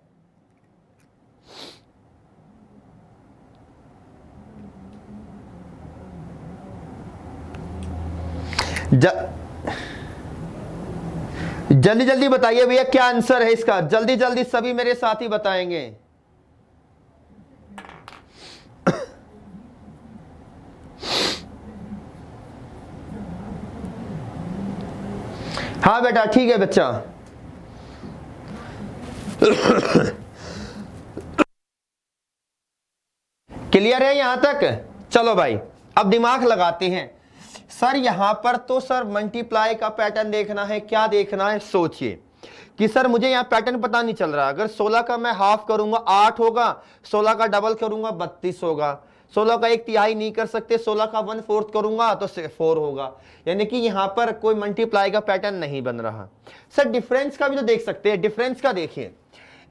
जल्दी जल्दी बताइए भैया क्या आंसर है इसका, जल्दी जल्दी सभी मेरे साथी बताएंगे। हाँ बेटा ठीक है बच्चा। क्लियर है यहां तक। चलो भाई अब दिमाग लगाते हैं। सर यहां पर तो सर मल्टीप्लाई का पैटर्न देखना है, क्या देखना है सोचिए कि सर मुझे यहां पैटर्न पता नहीं चल रहा। अगर 16 का मैं हाफ करूंगा 8 होगा, 16 का डबल करूंगा 32 होगा, 16 का 1/3 नहीं कर सकते, 16 का 1/4 करूंगा तो 4 होगा। यानी कि यहां पर कोई मल्टीप्लाई का पैटर्न नहीं बन रहा। सर डिफरेंस का भी तो देख सकते हैं। डिफरेंस का देखिए,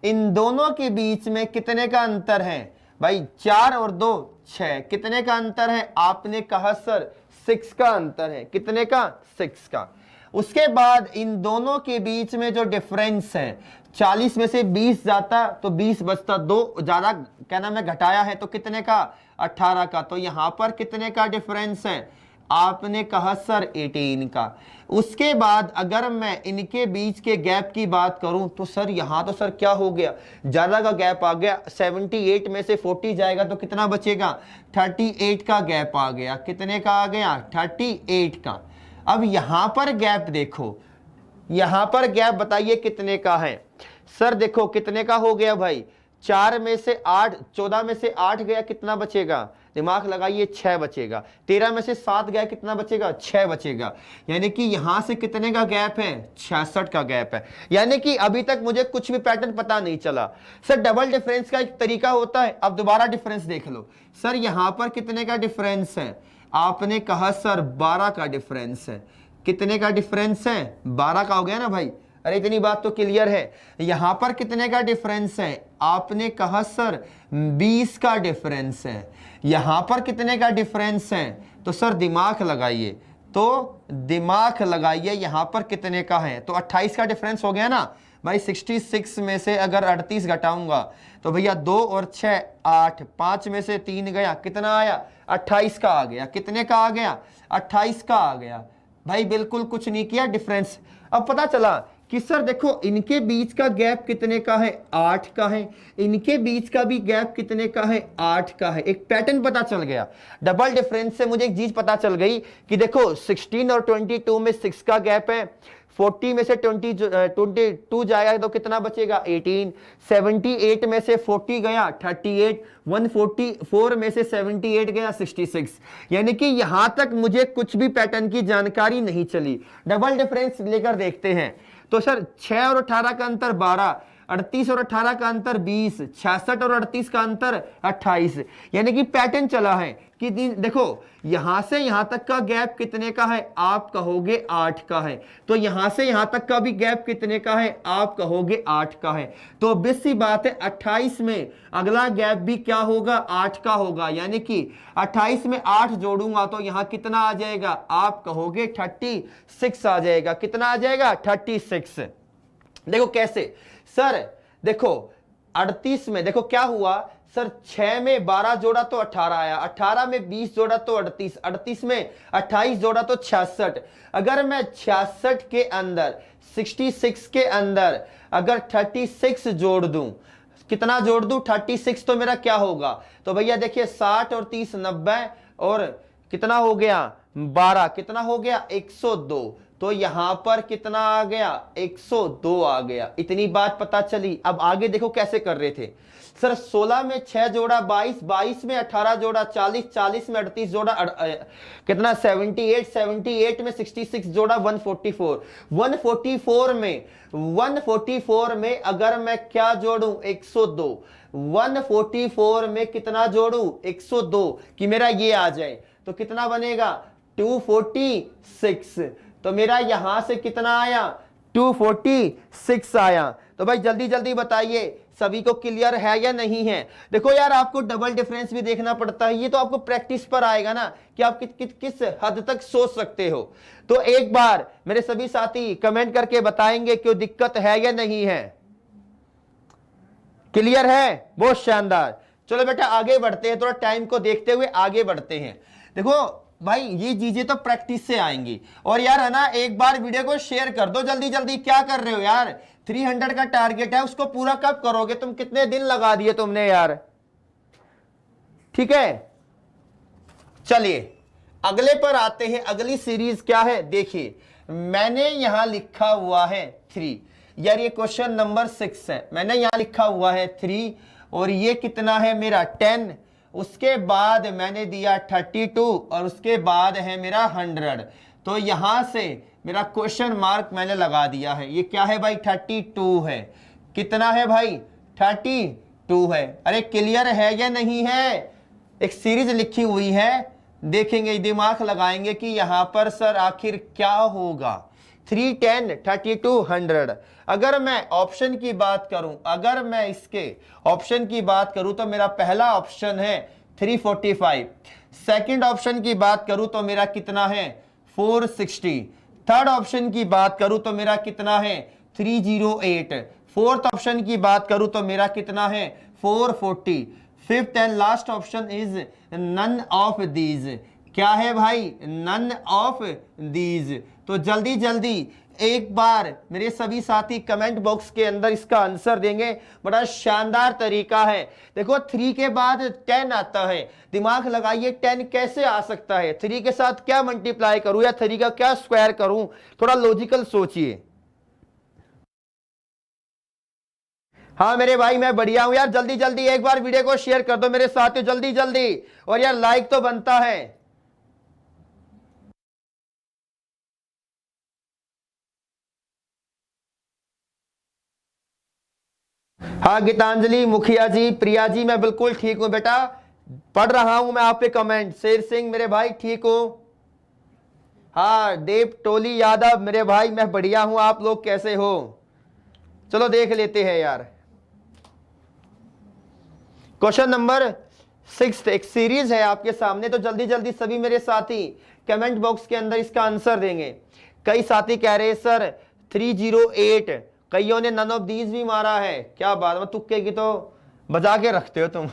इन दोनों के बीच में कितने का अंतर है भाई, 4 और 2 6, कितने का अंतर है आपने कहा सर 6 का अंतर है। कितने का, 6 का। उसके बाद इन दोनों के बीच में जो डिफरेंस है, 40 में से 20 जाता तो 20 बचता, 2 ज्यादा क्या नाम है घटाया है तो कितने का, 18 का। तो यहां पर कितने का डिफरेंस है आपने कहा सर 18 का। उसके बाद अगर मैं इनके बीच के गैप की बात करूं तो सर यहां तो सर क्या हो गया, ज्यादा का गैप आ गया। 78 में से 40 जाएगा तो कितना बचेगा, 38 का गैप आ गया। कितने का आ गया, 38 का। अब यहां पर गैप देखो, यहां पर गैप बताइए कितने का है। सर देखो कितने का हो गया भाई, 4 में से 8, 14 में से 8 गया कितना बचेगा, दिमाग लगाइए 6 बचेगा। 13 में से 7 गया कितना बचेगा, 6 बचेगा। यानी कि यहां से कितने का गैप है, 66 का गैप है। यानी कि अभी तक मुझे कुछ भी पैटर्न पता नहीं चला। सर डबल डिफरेंस का एक तरीका होता है। अब दोबारा डिफरेंस देख लो। सर यहां पर कितने का डिफरेंस है आपने कहा सर 12 का डिफरेंस है। कितने का डिफरेंस है, 12 का हो गया ना भाई। अरे इतनी बात तो क्लियर है। यहां पर कितने का डिफरेंस है आपने कहा सर 20 का डिफरेंस है। यहां पर कितने का डिफरेंस है, तो सर दिमाग लगाइए, तो दिमाग लगाइए यहां पर कितने का है, तो 28 का डिफरेंस हो गया ना भाई। 66 में से अगर 38 घटाऊंगा तो भैया 2 और 6 8, 5 में से 3 गया, कितना आया, 28 का आ गया। कितने का आ गया, 28 का आ गया भाई। बिल्कुल कुछ नहीं किया, डिफरेंस। अब पता चला कि सर देखो इनके बीच का गैप कितने का है, 8 का है। इनके बीच का भी गैप कितने का है, 8 का है। एक पैटर्न पता चल गया। डबल डिफरेंस से मुझे एक चीज पता चल गई कि देखो 16 और 22 में 6 का गैप है। 40 में से 22 जाएगा तो कितना बचेगा, 18। 78 में से 40 गया, 38। 144 में से 78 गया, 66। यानी कि यहां तक मुझे कुछ भी पैटर्न की जानकारी नहीं चली। डबल डिफरेंस लेकर देखते हैं। तो सर 6 और 18 का अंतर 12, 38 और 18 का अंतर 20, 66 और 38 का अंतर 28। यानी कि पैटर्न चला है कि देखो यहां से यहां तक का गैप कितने का है, आप कहोगे 8 का है। तो यहां से यहां तक का भी गैप कितने का है, आप कहोगे 8 का है। तो ऑब्वियस सी बात है 28 में अगला गैप भी क्या होगा, 8 का होगा। यानी कि 28 में 8 जोड़ूंगा तो यहां कितना आ जाएगा, आप कहोगे 36 आ जाएगा। कितना आ जाएगा, 36। देखो कैसे सर, देखो 38 में देखो क्या हुआ सर, 6 में 12 जोड़ा तो 18 आया, 18 में 20 जोड़ा तो 38, 38 में 28 जोड़ा तो 66। अगर मैं 66 के अंदर 66 के अंदर अगर 36 जोड़ दूं कितना जोड़ दूं, 36 तो मेरा क्या होगा, तो भैया देखिए 60 और 30 90 और कितना हो गया 12, कितना हो गया 102, तो यहां पर कितना आ गया 102 आ गया। इतनी बात पता चली। अब आगे देखो कैसे कर रहे थे सर, 16 में 6 जोड़ा 22, 22 में 18 जोड़ा 40, 40 में 38 जोड़ा कितना 78, 78 में 66 जोड़ा 144, 144 में अगर मैं क्या जोड़ूं 102, 144 में कितना जोड़ूं 102 कि मेरा ये आ जाए, तो कितना बनेगा 246, तो मेरा यहां से कितना आया 246 आया। तो भाई जल्दी जल्दी बताइए सभी को क्लियर है या नहीं है। देखो यार आपको डबल डिफरेंस भी देखना पड़ता है, ये तो आपको प्रैक्टिस पर आएगा ना कि आप किस हद तक सोच सकते हो। तो एक बार मेरे सभी साथी कमेंट करके बताएंगे क्यों दिक्कत है या नहीं है। क्लियर है, बहुत शानदार। चलो बेटा आगे बढ़ते हैं, थोड़ा टाइम को देखते हुए आगे बढ़ते हैं। देखो भाई ये चीजें तो प्रैक्टिस से आएंगी। और यार है ना एक बार वीडियो को शेयर कर दो जल्दी जल्दी। क्या कर रहे हो यार, 300 का टारगेट है, उसको पूरा कब करोगे तुम, कितने दिन लगा दिए तुमने यार। ठीक है चलिए अगले पर आते हैं। अगली सीरीज क्या है देखिए, मैंने यहां लिखा हुआ है 3 यार, ये क्वेश्चन नंबर 6 है, मैंने यहां लिखा हुआ है 3 और ये कितना है मेरा 10, उसके बाद मैंने दिया 32 और उसके बाद है मेरा 100, तो यहां से मेरा क्वेश्चन मार्क मैंने लगा दिया है। ये क्या है भाई 32 है, कितना है भाई 32 है। अरे क्लियर है या नहीं है। एक सीरीज लिखी हुई है, देखेंगे दिमाग लगाएंगे कि यहां पर सर आखिर क्या होगा। 3 10 32 100। अगर मैं ऑप्शन की बात करूं, अगर मैं इसके ऑप्शन की बात करूं तो मेरा पहला ऑप्शन है 345, सेकंड ऑप्शन की बात करूं तो मेरा कितना है 460, थर्ड ऑप्शन की बात करूं तो मेरा कितना है 308, फोर्थ ऑप्शन की बात करूं तो मेरा कितना है 440, fifth and last option is none of these. क्या है भाई नन ऑफ दीज। तो जल्दी जल्दी एक बार मेरे सभी साथी कमेंट बॉक्स के अंदर इसका आंसर देंगे। बड़ा शानदार तरीका है। देखो 3 के बाद 10 आता है, दिमाग लगाइए 10 कैसे आ सकता है, 3 के साथ क्या मल्टीप्लाई करूं या 3 का क्या स्क्वायर करूं, थोड़ा लॉजिकल सोचिए। हाँ मेरे भाई मैं बढ़िया हूं यार, जल्दी जल्दी एक बार वीडियो को शेयर कर दो मेरे साथियों जल्दी जल्दी, और यार लाइक तो बनता है। हाँ गीतांजलि मुखिया जी, प्रिया जी, मैं बिल्कुल ठीक हूं बेटा, पढ़ रहा हूं मैं आप पे कमेंट। शेर सिंह मेरे भाई ठीक हो। हाँ देव टोली यादव मेरे भाई मैं बढ़िया हूं, आप लोग कैसे हो। चलो देख लेते हैं यार। क्वेश्चन नंबर 6 एक सीरीज है आपके सामने, तो जल्दी जल्दी सभी मेरे साथी कमेंट बॉक्स के अंदर इसका आंसर देंगे। कई साथी कह रहे हैं सर 308, कईयों ने नन ऑफ दीज भी मारा है। क्या बात है, तुक्के की तो बजा के रखते हो तुम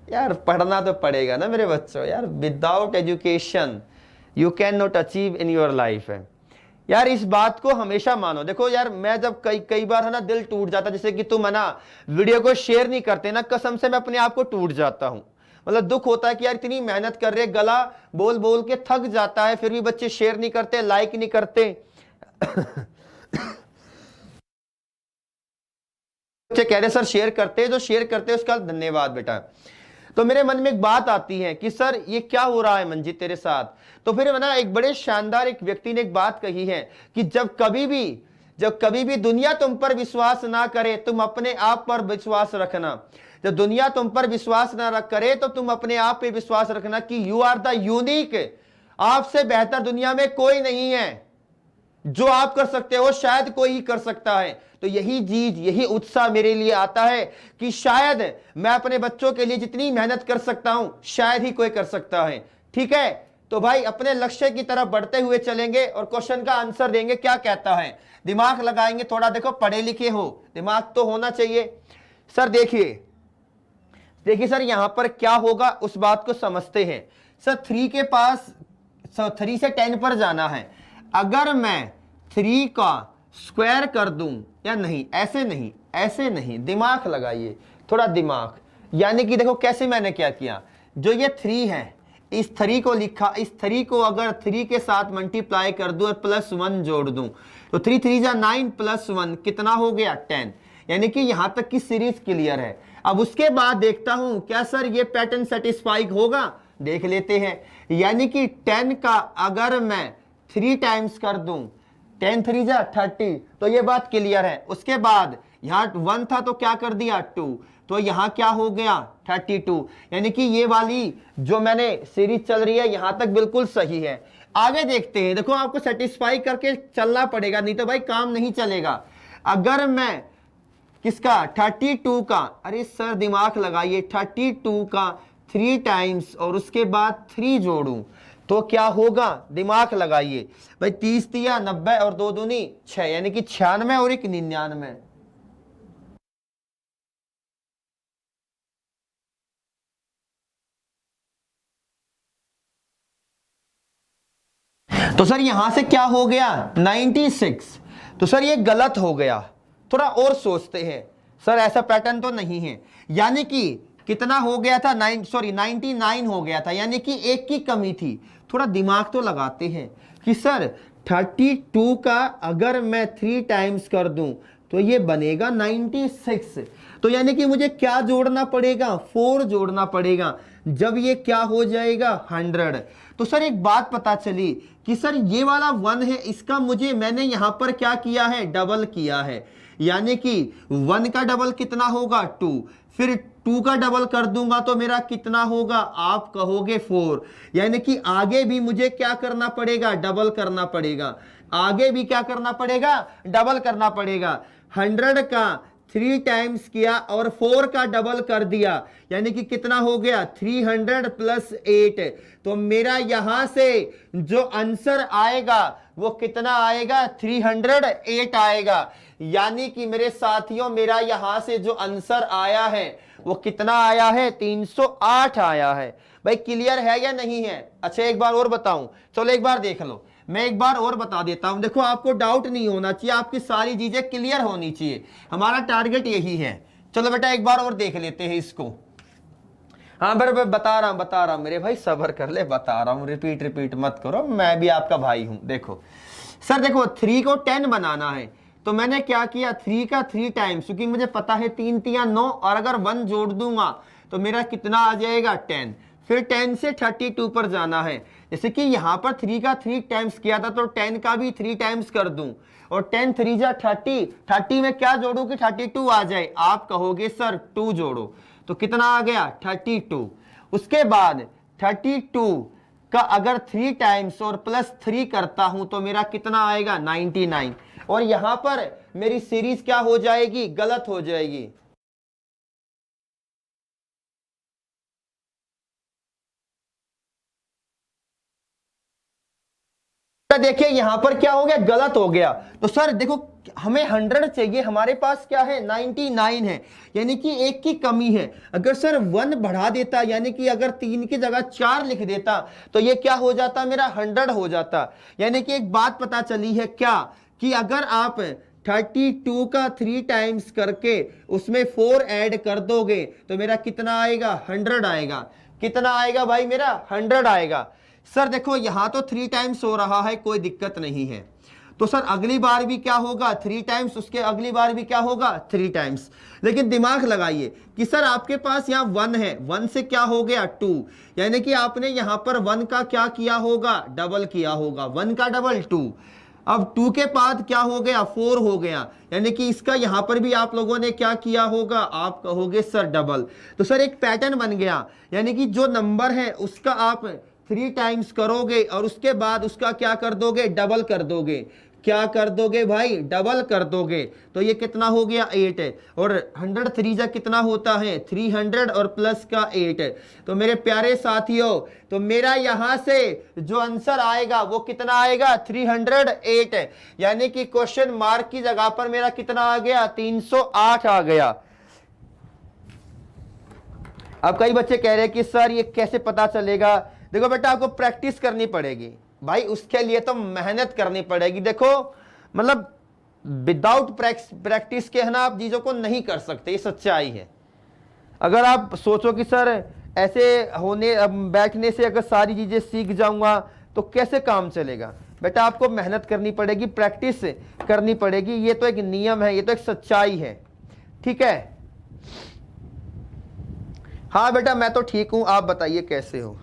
यार पढ़ना तो पड़ेगा ना मेरे बच्चों यार, without education you can not achieve in your life है यार, इस बात को हमेशा मानो। देखो यार मैं जब कई बार है ना दिल टूट जाता, जैसे कि तुम है ना वीडियो को शेयर नहीं करते ना, कसम से मैं अपने आप को टूट जाता हूं। मतलब दुख होता है कि यार इतनी मेहनत कर रहे, गला बोल बोल के थक जाता है, फिर भी बच्चे शेयर नहीं करते, लाइक नहीं करते बच्चे कह रहे सर शेयर करते, जो शेयर करते उसका धन्यवाद बेटा। तो मेरे मन में एक बात आती है कि सर ये क्या हो रहा है मंजीत तेरे साथ। तो फिर ना एक बड़े शानदार एक व्यक्ति ने एक बात कही है कि जब कभी भी दुनिया तुम पर विश्वास ना करे, तुम अपने आप पर विश्वास रखना। जब दुनिया तुम पर विश्वास ना करे तो तुम अपने आप पे विश्वास रखना कि यू आर द यूनिक। आपसे बेहतर दुनिया में कोई नहीं है। जो आप कर सकते हो शायद कोई ही कर सकता है। तो यही चीज, यही उत्साह मेरे लिए आता है कि शायद मैं अपने बच्चों के लिए जितनी मेहनत कर सकता हूं शायद ही कोई कर सकता है। ठीक है, तो भाई अपने लक्ष्य की तरफ बढ़ते हुए चलेंगे और क्वेश्चन का आंसर देंगे। क्या कहता है, दिमाग लगाएंगे थोड़ा। देखो पढ़े लिखे हो, दिमाग तो होना चाहिए। सर देखिए सर यहां पर क्या होगा उस बात को समझते हैं। सर 3 के पास 3 से 10 पर जाना है। अगर मैं 3 का स्क्वायर कर दूं या नहीं? ऐसे नहीं, ऐसे नहीं, दिमाग लगाइए, थोड़ा दिमाग। यानी कि देखो कैसे मैंने क्या किया, जो ये 3 है, इस 3 को लिखा, इस 3 को अगर 3 के साथ मल्टीप्लाई कर दूं और +1 जोड़ दूं तो 3 3 जा 9 +1 कितना हो गया? 10। यानी कि यहां तक की सीरीज क्लियर है। अब उसके बाद देखता हूं क्या सर ये पैटर्न सेटिस्फाई होगा, देख लेते हैं। यानी कि 10 का अगर मैं 3 टाइम्स कर दूं, 10 3 जा 30, तो ये बात क्लियर है। उसके बाद यहां 1 था तो क्या कर दिया? 2, तो यहां क्या हो गया? 32। यानी कि ये वाली जो मैंने सीरीज चल रही है यहां तक बिल्कुल सही है। आगे देखते हैं। देखो आपको सेटिस्फाई करके चलना पड़ेगा, नहीं तो भाई काम नहीं चलेगा। अगर मैं किसका 32 का, अरे सर दिमाग लगाइए, 32 का 3 टाइम्स और उसके बाद 3 जोड़ूं तो क्या होगा? दिमाग लगाइए भाई, 30 तिया 90 और 2 दूनी 6, यानी कि 96 और 1 99। तो सर यहां से क्या हो गया? 96। तो सर ये गलत हो गया, थोड़ा और सोचते हैं। सर ऐसा पैटर्न तो नहीं है। यानी कि कितना हो गया था? 99 हो गया था, यानी कि 1 की कमी थी। थोड़ा दिमाग तो लगाते हैं कि सर 32 का अगर मैं 3 टाइम्स कर दूं तो ये बनेगा 96। तो यानी कि मुझे क्या जोड़ना पड़ेगा? 4 जोड़ना पड़ेगा, जब ये क्या हो जाएगा? 100। तो सर एक बात पता चली कि सर ये वाला 1 है, इसका मैंने यहां पर क्या किया है? डबल किया है। यानी कि 1 का डबल कितना होगा? 2। फिर 2 का डबल कर दूंगा तो मेरा कितना होगा? आप कहोगे 4। यानी कि आगे भी मुझे क्या करना पड़ेगा? डबल करना पड़ेगा। आगे भी क्या करना पड़ेगा? डबल करना पड़ेगा। 100 का 3 टाइम्स किया और 4 का डबल कर दिया, यानी कि कितना हो गया? 300 + 8। तो मेरा यहां से जो आंसर आएगा वो कितना आएगा? 308 आएगा। यानी कि मेरे साथियों मेरा यहां से जो आंसर आया है वो कितना आया है? 308 आया है। भाई क्लियर है या नहीं है? अच्छा एक बार और बताऊं, चलो एक बार देख लो, मैं एक बार और बता देता हूं। देखो आपको डाउट नहीं होना चाहिए, आपकी सारी चीजें क्लियर होनी चाहिए, हमारा टारगेट यही है। चलो बेटा एक बार और देख लेते हैं इसको। हाँ बराबर बता रहा हूं मेरे भाई, सब्र कर ले, बता रहा हूं, रिपीट मत करो, मैं भी आपका भाई हूं। देखो सर, देखो 3 को 10 बनाना है तो मैंने क्या किया? 3 का 3 टाइम्स, क्योंकि मुझे पता है 3 तिया 9 और अगर 1 जोड़ दूंगा तो मेरा कितना आ जाएगा? 10। फिर 10 से 32 पर जाना है। जैसे कि यहां पर 3 का 3 टाइम्स किया था तो 10 का भी 3 टाइम्स कर दूं, और 10 3 जा 30, 30 में क्या जोड़ू कि 32 आ जाए? आप कहोगे सर 2 जोड़ो, तो कितना आ गया? 32। उसके बाद 32 का अगर 3 टाइम्स और +3 करता हूं तो मेरा कितना आएगा? 99। और यहां पर मेरी सीरीज क्या हो जाएगी? गलत हो जाएगी। देखिए यहां पर क्या हो गया? गलत हो गया। तो सर देखो हमें 100 चाहिए, हमारे पास क्या है? 99 है, यानी कि 1 की कमी है। अगर सर 1 बढ़ा देता, यानी कि अगर 3 की जगह 4 लिख देता तो ये क्या हो जाता? मेरा 100 हो जाता। यानी कि एक बात पता चली है क्या, कि अगर आप 32 का 3 टाइम्स करके उसमें 4 ऐड कर दोगे तो मेरा कितना आएगा? 100 आएगा। कितना आएगा भाई? मेरा 100 आएगा। सर देखो यहां तो 3 टाइम्स हो रहा है, कोई दिक्कत नहीं है। तो सर अगली बार भी क्या होगा? 3 टाइम्स, उसके अगली बार भी क्या होगा? 3 टाइम्स। लेकिन दिमाग लगाइए कि सर आपके पास यहाँ 1 है, 1 से क्या हो गया? 2, यानी कि आपने यहां पर 1 का क्या किया होगा? डबल किया होगा। 1 का डबल 2। अब 2 के बाद क्या हो गया? 4 हो गया, यानी कि इसका यहां पर भी आप लोगों ने क्या किया होगा? आप कहोगे सर डबल। तो सर एक पैटर्न बन गया, यानी कि जो नंबर है उसका आप 3 टाइम्स करोगे और उसके बाद उसका क्या कर दोगे? डबल कर दोगे। क्या कर दोगे भाई? डबल कर दोगे। तो ये कितना हो गया? 8 है। और 100 3 जा कितना होता है? 300 और प्लस का 8 है। तो मेरे प्यारे साथियों, तो मेरा यहां से जो आंसर आएगा वो कितना आएगा? 308 है। यानी कि क्वेश्चन मार्क की जगह पर मेरा कितना आ गया? 308 आ गया। अब कई बच्चे कह रहे हैं कि सर ये कैसे पता चलेगा? देखो बेटा आपको प्रैक्टिस करनी पड़ेगी भाई, उसके लिए तो मेहनत करनी पड़ेगी। देखो मतलब विदाउट प्रैक्टिस के है ना आप चीजों को नहीं कर सकते, ये सच्चाई है। अगर आप सोचो कि सर ऐसे होने बैठने से अगर सारी चीजें सीख जाऊंगा तो कैसे काम चलेगा, बेटा आपको मेहनत करनी पड़ेगी, प्रैक्टिस करनी पड़ेगी, ये तो एक नियम है, ये तो एक सच्चाई है, ठीक है। हाँ बेटा मैं तो ठीक हूं, आप बताइए कैसे हो।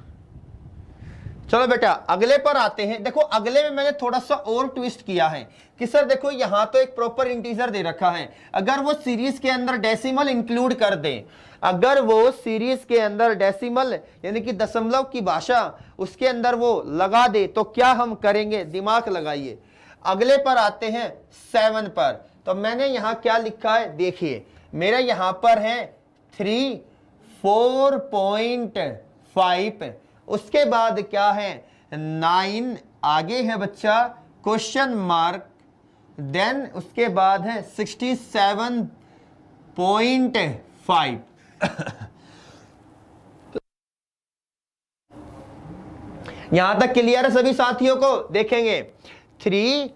चलो बेटा अगले पर आते हैं। देखो अगले में मैंने थोड़ा सा और ट्विस्ट किया है कि सर देखो यहां तो एक प्रॉपर इंटीजर दे रखा है, अगर वो सीरीज के अंदर डेसिमल इंक्लूड कर दें, अगर वो सीरीज के अंदर डेसिमल यानी कि दशमलव की भाषा उसके अंदर वो लगा दे तो क्या हम करेंगे, दिमाग लगाइए। अगले पर आते हैं 7 पर। तो मैंने यहां क्या लिखा है देखिए, मेरा यहां पर है 3 4.5, उसके बाद क्या है 9, आगे है बच्चा क्वेश्चन मार्क, देन उसके बाद है 67.5। यहां तक क्लियर है सभी साथियों को, देखेंगे 3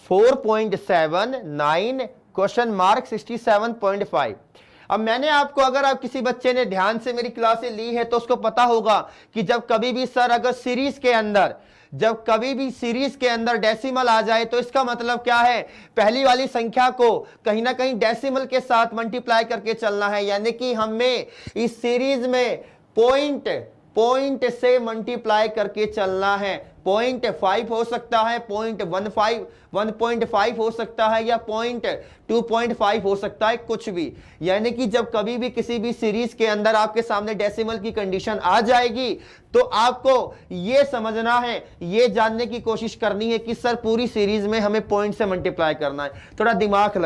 4.7 9 क्वेश्चन मार्क 67.5। अब मैंने आपको, अगर आप किसी बच्चे ने ध्यान से मेरी क्लासें ली है तो उसको पता होगा कि जब कभी भी सर अगर सीरीज के अंदर डेसिमल आ जाए तो इसका मतलब क्या है, पहली वाली संख्या को कहीं ना कहीं डेसिमल के साथ मल्टीप्लाई करके चलना है, यानी कि हमें इस सीरीज में पॉइंट से मल्टीप्लाई करके चलना है। 0.5 हो सकता है, 1.5 हो सकता है, या 2.5 हो सकता है, कुछ भी। यानी कि जब कभी भी किसी भी सीरीज के अंदर आपके सामने डेसिमल की कंडीशन आ जाएगी तो आपको ये समझना है, ये जानने की कोशिश करनी है कि सर पूरी सीरीज में हमें पॉइंट से मल्टीप्लाई करना है। थोड़ा दिमाग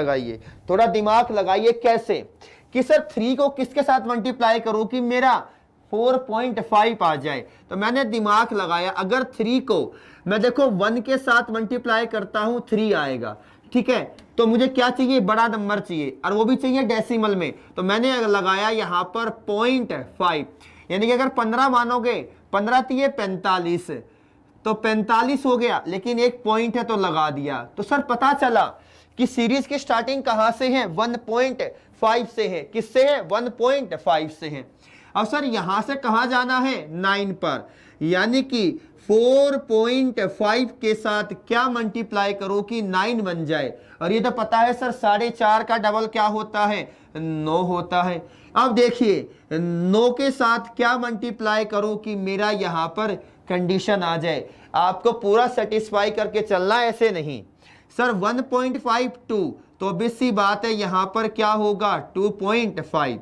लगाइए, कैसे कि सर 3 को किसके साथ मल्टीप्लाई करूं कि मेरा 4.5 आ जाए। तो मैंने दिमाग लगाया, अगर 3 को मैं देखो 1 के साथ मल्टीप्लाई करता हूं 3 आएगा, ठीक है। तो मुझे क्या चाहिए, बड़ा नंबर चाहिए, और वो भी चाहिए डेसिमल में। तो मैंने लगाया यहां पर 0.5, यानी कि अगर 15 मानोगे, 15 3 45, तो 45 हो गया, लेकिन एक पॉइंट है तो लगा दिया। तो सर पता चला कि सीरीज की स्टार्टिंग कहां से है, 1.5 से है। किससे है, 1.5 से है। अब सर यहां से कहां जाना है, 9 पर, यानी कि 4.5 के साथ क्या मल्टीप्लाई करो कि 9 बन जाए। और ये तो पता है सर 4.5 का डबल क्या होता है, 9 होता है। अब देखिए 9 के साथ क्या मल्टीप्लाई करो कि मेरा यहां पर कंडीशन आ जाए। आपको पूरा सेटिस्फाई करके चलना, ऐसे नहीं। सर 1.5 2, तो obvious सी बात है यहां पर क्या होगा, 2.5।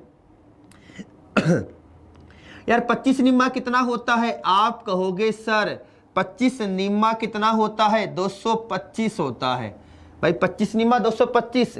यार 25 निम्मा कितना होता है, आप कहोगे सर 25 निम्मा कितना होता है, 225 होता है। भाई 25 निम्मा 225,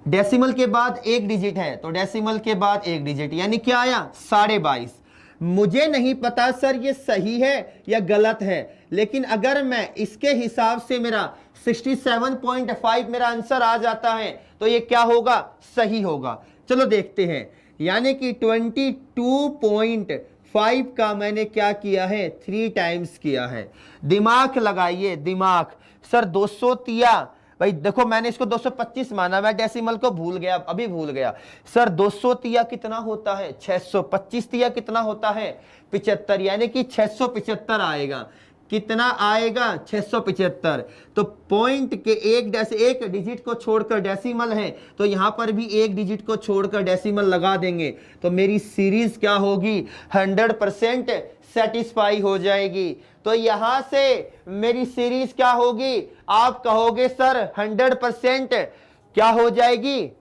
डेसिमल के बाद एक डिजिट है, तो डेसिमल के बाद एक डिजिट, यानी क्या आया 22.5। मुझे नहीं पता सर ये सही है या गलत है, लेकिन अगर मैं इसके हिसाब से मेरा 67.5 मेरा आंसर आ जाता है तो ये क्या होगा, सही होगा। चलो देखते हैं, यानी कि 22.5 का मैंने क्या किया है, 3 टाइम्स किया है। दिमाग लगाइए, दिमाग। सर 200 तिया, भाई देखो मैंने इसको 225 माना, मैं डेसिमल को भूल गया, अभी भूल गया। सर 200 तिया कितना होता है, 625 तिया कितना होता है, 75, यानी कि 675 आएगा। कितना आएगा, 675। तो पॉइंट के एक डिजिट को छोड़कर डेसिमल है, तो यहां पर भी एक डिजिट को छोड़कर डेसिमल लगा देंगे, तो मेरी सीरीज क्या होगी, 100% सेटिस्फाई हो जाएगी। तो यहां से मेरी सीरीज क्या होगी, आप कहोगे सर 100% क्या हो जाएगी,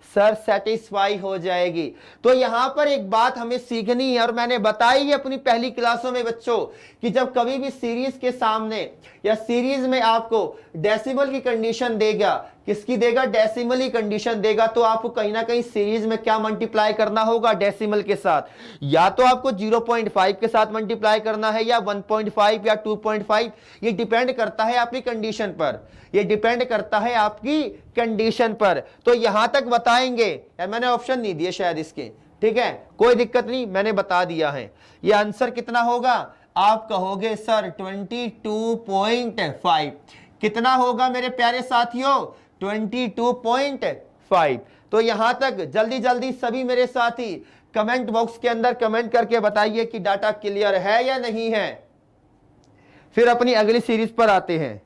सर सेटिस्फाई हो जाएगी। तो यहां पर एक बात हमें सीखनी है, और मैंने बताई है अपनी पहली क्लासों में बच्चों कि जब कभी भी सीरीज के सामने या सीरीज में आपको डेसिमल की कंडीशन देगा, किसकी देगा, डेसिमल ही कंडीशन देगा, तो आपको कहीं ना कहीं सीरीज में क्या मल्टीप्लाई करना होगा, डेसिमल के साथ। या तो आपको 0.5 के साथ मल्टीप्लाई करना है, या 1.5 या 2.5, ये डिपेंड करता है आपकी कंडीशन पर, ये डिपेंड करता है आपकी कंडीशन पर। तो यहां तक बताएंगे, यार मैंने ऑप्शन नहीं दिए शायद इसके, ठीक है, कोई दिक्कत नहीं, मैंने बता दिया है। ये आंसर कितना होगा, आप कहोगे सर 22.5। कितना होगा मेरे प्यारे साथियों, 22.5। तो यहां तक जल्दी जल्दी सभी मेरे साथी कमेंट बॉक्स के अंदर कमेंट करके बताइए कि डाटा क्लियर है या नहीं है। फिर अपनी अगली सीरीज पर आते हैं।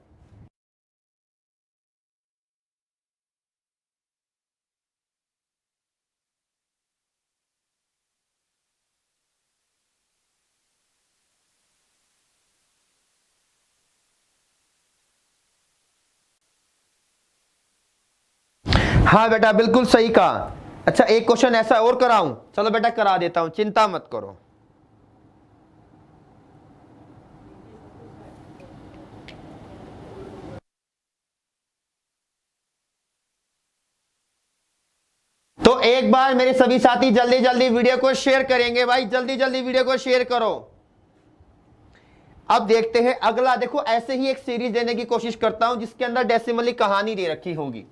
हाँ बेटा बिल्कुल सही कहा। अच्छा एक क्वेश्चन ऐसा और कराऊं? चलो बेटा करा देता हूं, चिंता मत करो। तो एक बार मेरे सभी साथी जल्दी जल्दी वीडियो को शेयर करेंगे भाई, जल्दी जल्दी वीडियो को शेयर करो। अब देखते हैं अगला। देखो ऐसे ही एक सीरीज देने की कोशिश करता हूं जिसके अंदर डेसिमली कहानी दे रखी होगी।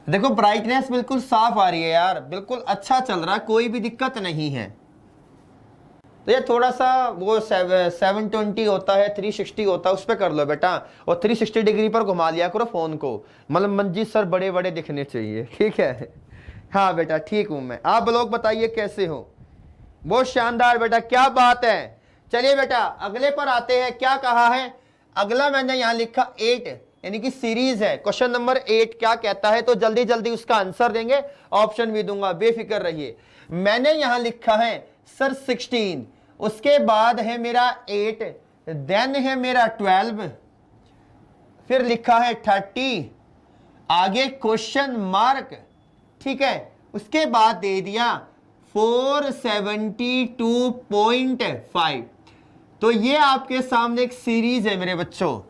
देखो ब्राइटनेस बिल्कुल साफ आ रही है यार, बिल्कुल अच्छा चल रहा है, कोई भी दिक्कत नहीं है। तो ये थोड़ा सा वो 720 होता है, 360 होता है, उस पर कर लो बेटा, और 360 डिग्री पर घुमा लिया करो फोन को। मतलब मंजीत सर बड़े बड़े दिखने चाहिए, ठीक है। हाँ बेटा ठीक हूं मैं, आप लोग बताइए कैसे हो? बहुत शानदार बेटा, क्या बात है। चलिए बेटा अगले पर आते हैं। क्या कहा है अगला? मैंने यहां लिखा 8, यानी कि सीरीज है। क्वेश्चन नंबर 8 क्या कहता है? तो जल्दी जल्दी उसका आंसर देंगे, ऑप्शन भी दूंगा, बेफिक्र रहिए। मैंने यहां लिखा है सर 16, उसके बाद है मेरा 8, देन है मेरा 12, फिर लिखा है 30, आगे क्वेश्चन मार्क, ठीक है। उसके बाद दे दिया 472.5। तो ये आपके सामने एक सीरीज है मेरे बच्चों,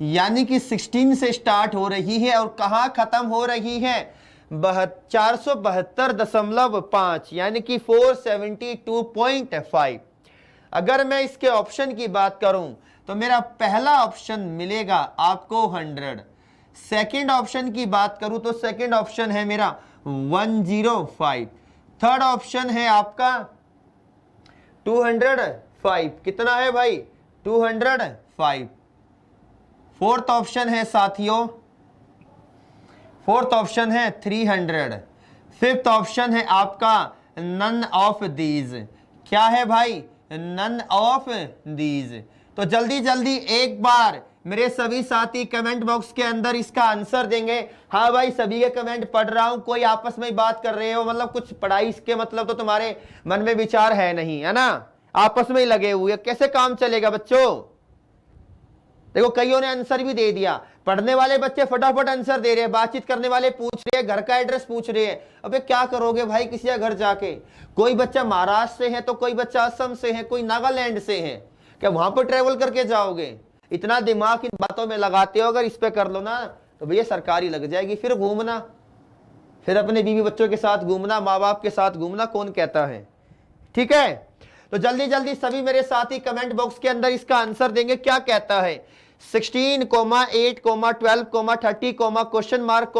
यानी कि 16 से स्टार्ट हो रही है और कहां खत्म हो रही है? 472.5, यानी कि 472.5। अगर मैं इसके ऑप्शन की बात करूं तो मेरा पहला ऑप्शन मिलेगा आपको 100। सेकंड ऑप्शन की बात करूं तो सेकंड ऑप्शन है मेरा 105। थर्ड ऑप्शन है आपका 205। कितना है भाई? 205। फोर्थ ऑप्शन है साथियों, फोर्थ ऑप्शन है 300। फिफ्थ ऑप्शन है आपका नन ऑफ दीज। क्या है भाई? None of these. तो जल्दी जल्दी एक बार मेरे सभी साथी कमेंट बॉक्स के अंदर इसका आंसर देंगे। हाँ भाई सभी के कमेंट पढ़ रहा हूं, कोई आपस में बात कर रहे हो, मतलब कुछ पढ़ाई के मतलब तो तुम्हारे मन में विचार है नहीं, है ना? आपस में ही लगे हुए, कैसे काम चलेगा बच्चों? देखो कईयों ने आंसर भी दे दिया, पढ़ने वाले बच्चे फटाफट आंसर दे रहे हैं, बातचीत करने वाले पूछ रहे हैं, घर का एड्रेस पूछ रहे हैं। अबे क्या करोगे भाई किसी का घर जाके? कोई बच्चा महाराष्ट्र से है तो कोई बच्चा असम से है, कोई नागालैंड से है, क्या वहां पर ट्रेवल करके जाओगे? इतना दिमाग इन बातों में लगाते हो, अगर इस पे कर लो ना तो भैया सरकारी लग जाएगी। फिर घूमना, फिर अपने बीवी बच्चों के साथ घूमना, माँ बाप के साथ घूमना कौन कहता है? ठीक है, तो जल्दी जल्दी सभी मेरे साथी कमेंट बॉक्स के अंदर इसका आंसर देंगे। क्या कहता है? 16, 8, 12, 30, क्वेश्चन मार्क,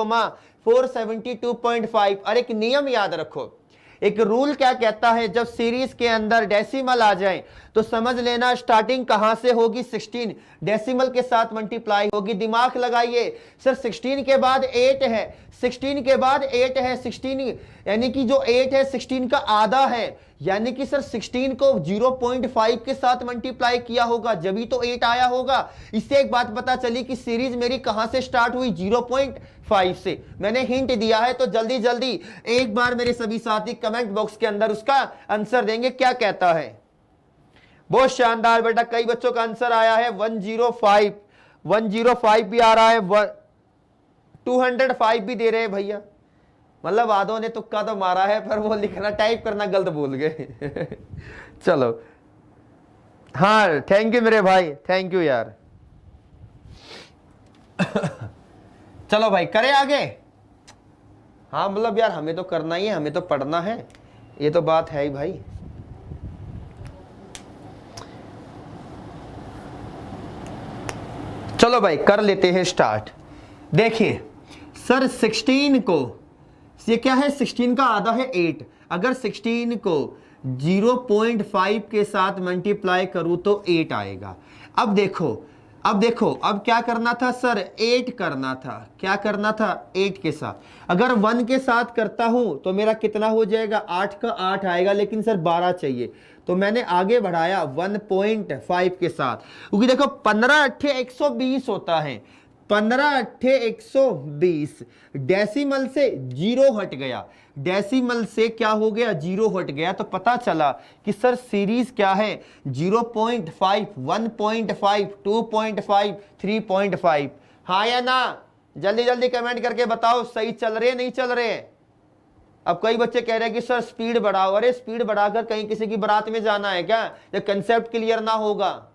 472.5। और एक नियम याद रखो, एक रूल क्या कहता है, जब सीरीज के अंदर डेसिमल आ जाए तो समझ लेना स्टार्टिंग कहां से होगी? 16 डेसिमल के साथ मल्टीप्लाई होगी। दिमाग लगाइए, सर 16 के बाद 8 है, 16 के बाद 8 है, 16 यानी कि जो 8 है 16 का आधा है, यानी कि सर 16 को 0.5 के साथ मल्टीप्लाई किया होगा, जब तो 8 आया होगा। इससे एक बात पता चली कि सीरीज मेरी कहां से स्टार्ट हुई? 0.5 से। मैंने हिंट दिया है, तो जल्दी जल्दी एक बार मेरे सभी साथी कमेंट बॉक्स के अंदर उसका आंसर देंगे। क्या कहता है? बहुत शानदार बेटा, कई बच्चों का आंसर आया है 105, 105 भी आ रहा है, 205 भी दे रहे हैं भैया। मतलब आधों ने तुक्का तो मारा है, पर वो लिखना टाइप करना गलत भूल गए। चलो हाँ थैंक यू मेरे भाई, थैंक यू यार। चलो भाई करें आगे। हाँ मतलब यार हमें तो करना ही है, हमें तो पढ़ना है, ये तो बात है ही भाई। चलो भाई कर लेते हैं स्टार्ट। देखिए सर 16 को, ये क्या है? 16 का आधा है 8। अगर 16 को 0.5 के साथ मल्टीप्लाई करूं तो 8 आएगा। अब देखो अब देखो, अब क्या करना था सर, 8 करना था। क्या करना था, 8 के साथ। अगर 1 के साथ करता हूं तो मेरा कितना हो जाएगा, 8 का 8 आएगा, लेकिन सर 12 चाहिए, तो मैंने आगे बढ़ाया 1.5 के साथ, क्योंकि देखो 15 अट्ठे 120 होता है, 15 अट्ठे 120, डेसिमल से जीरो हट गया, डेसिमल से क्या हो गया, जीरो हट गया, तो पता चला कि सर सीरीज क्या है, 0.5, 1.5, 2.5, 3.5। हाँ या ना, जल्दी जल्दी कमेंट करके बताओ, सही चल रहे नहीं चल रहे। अब कई बच्चे कह रहे हैं कि सर स्पीड बढ़ाओ, अरे स्पीड बढ़ाकर कहीं किसी की बारात में जाना है क्या, ये कंसेप्ट क्लियर ना होगा।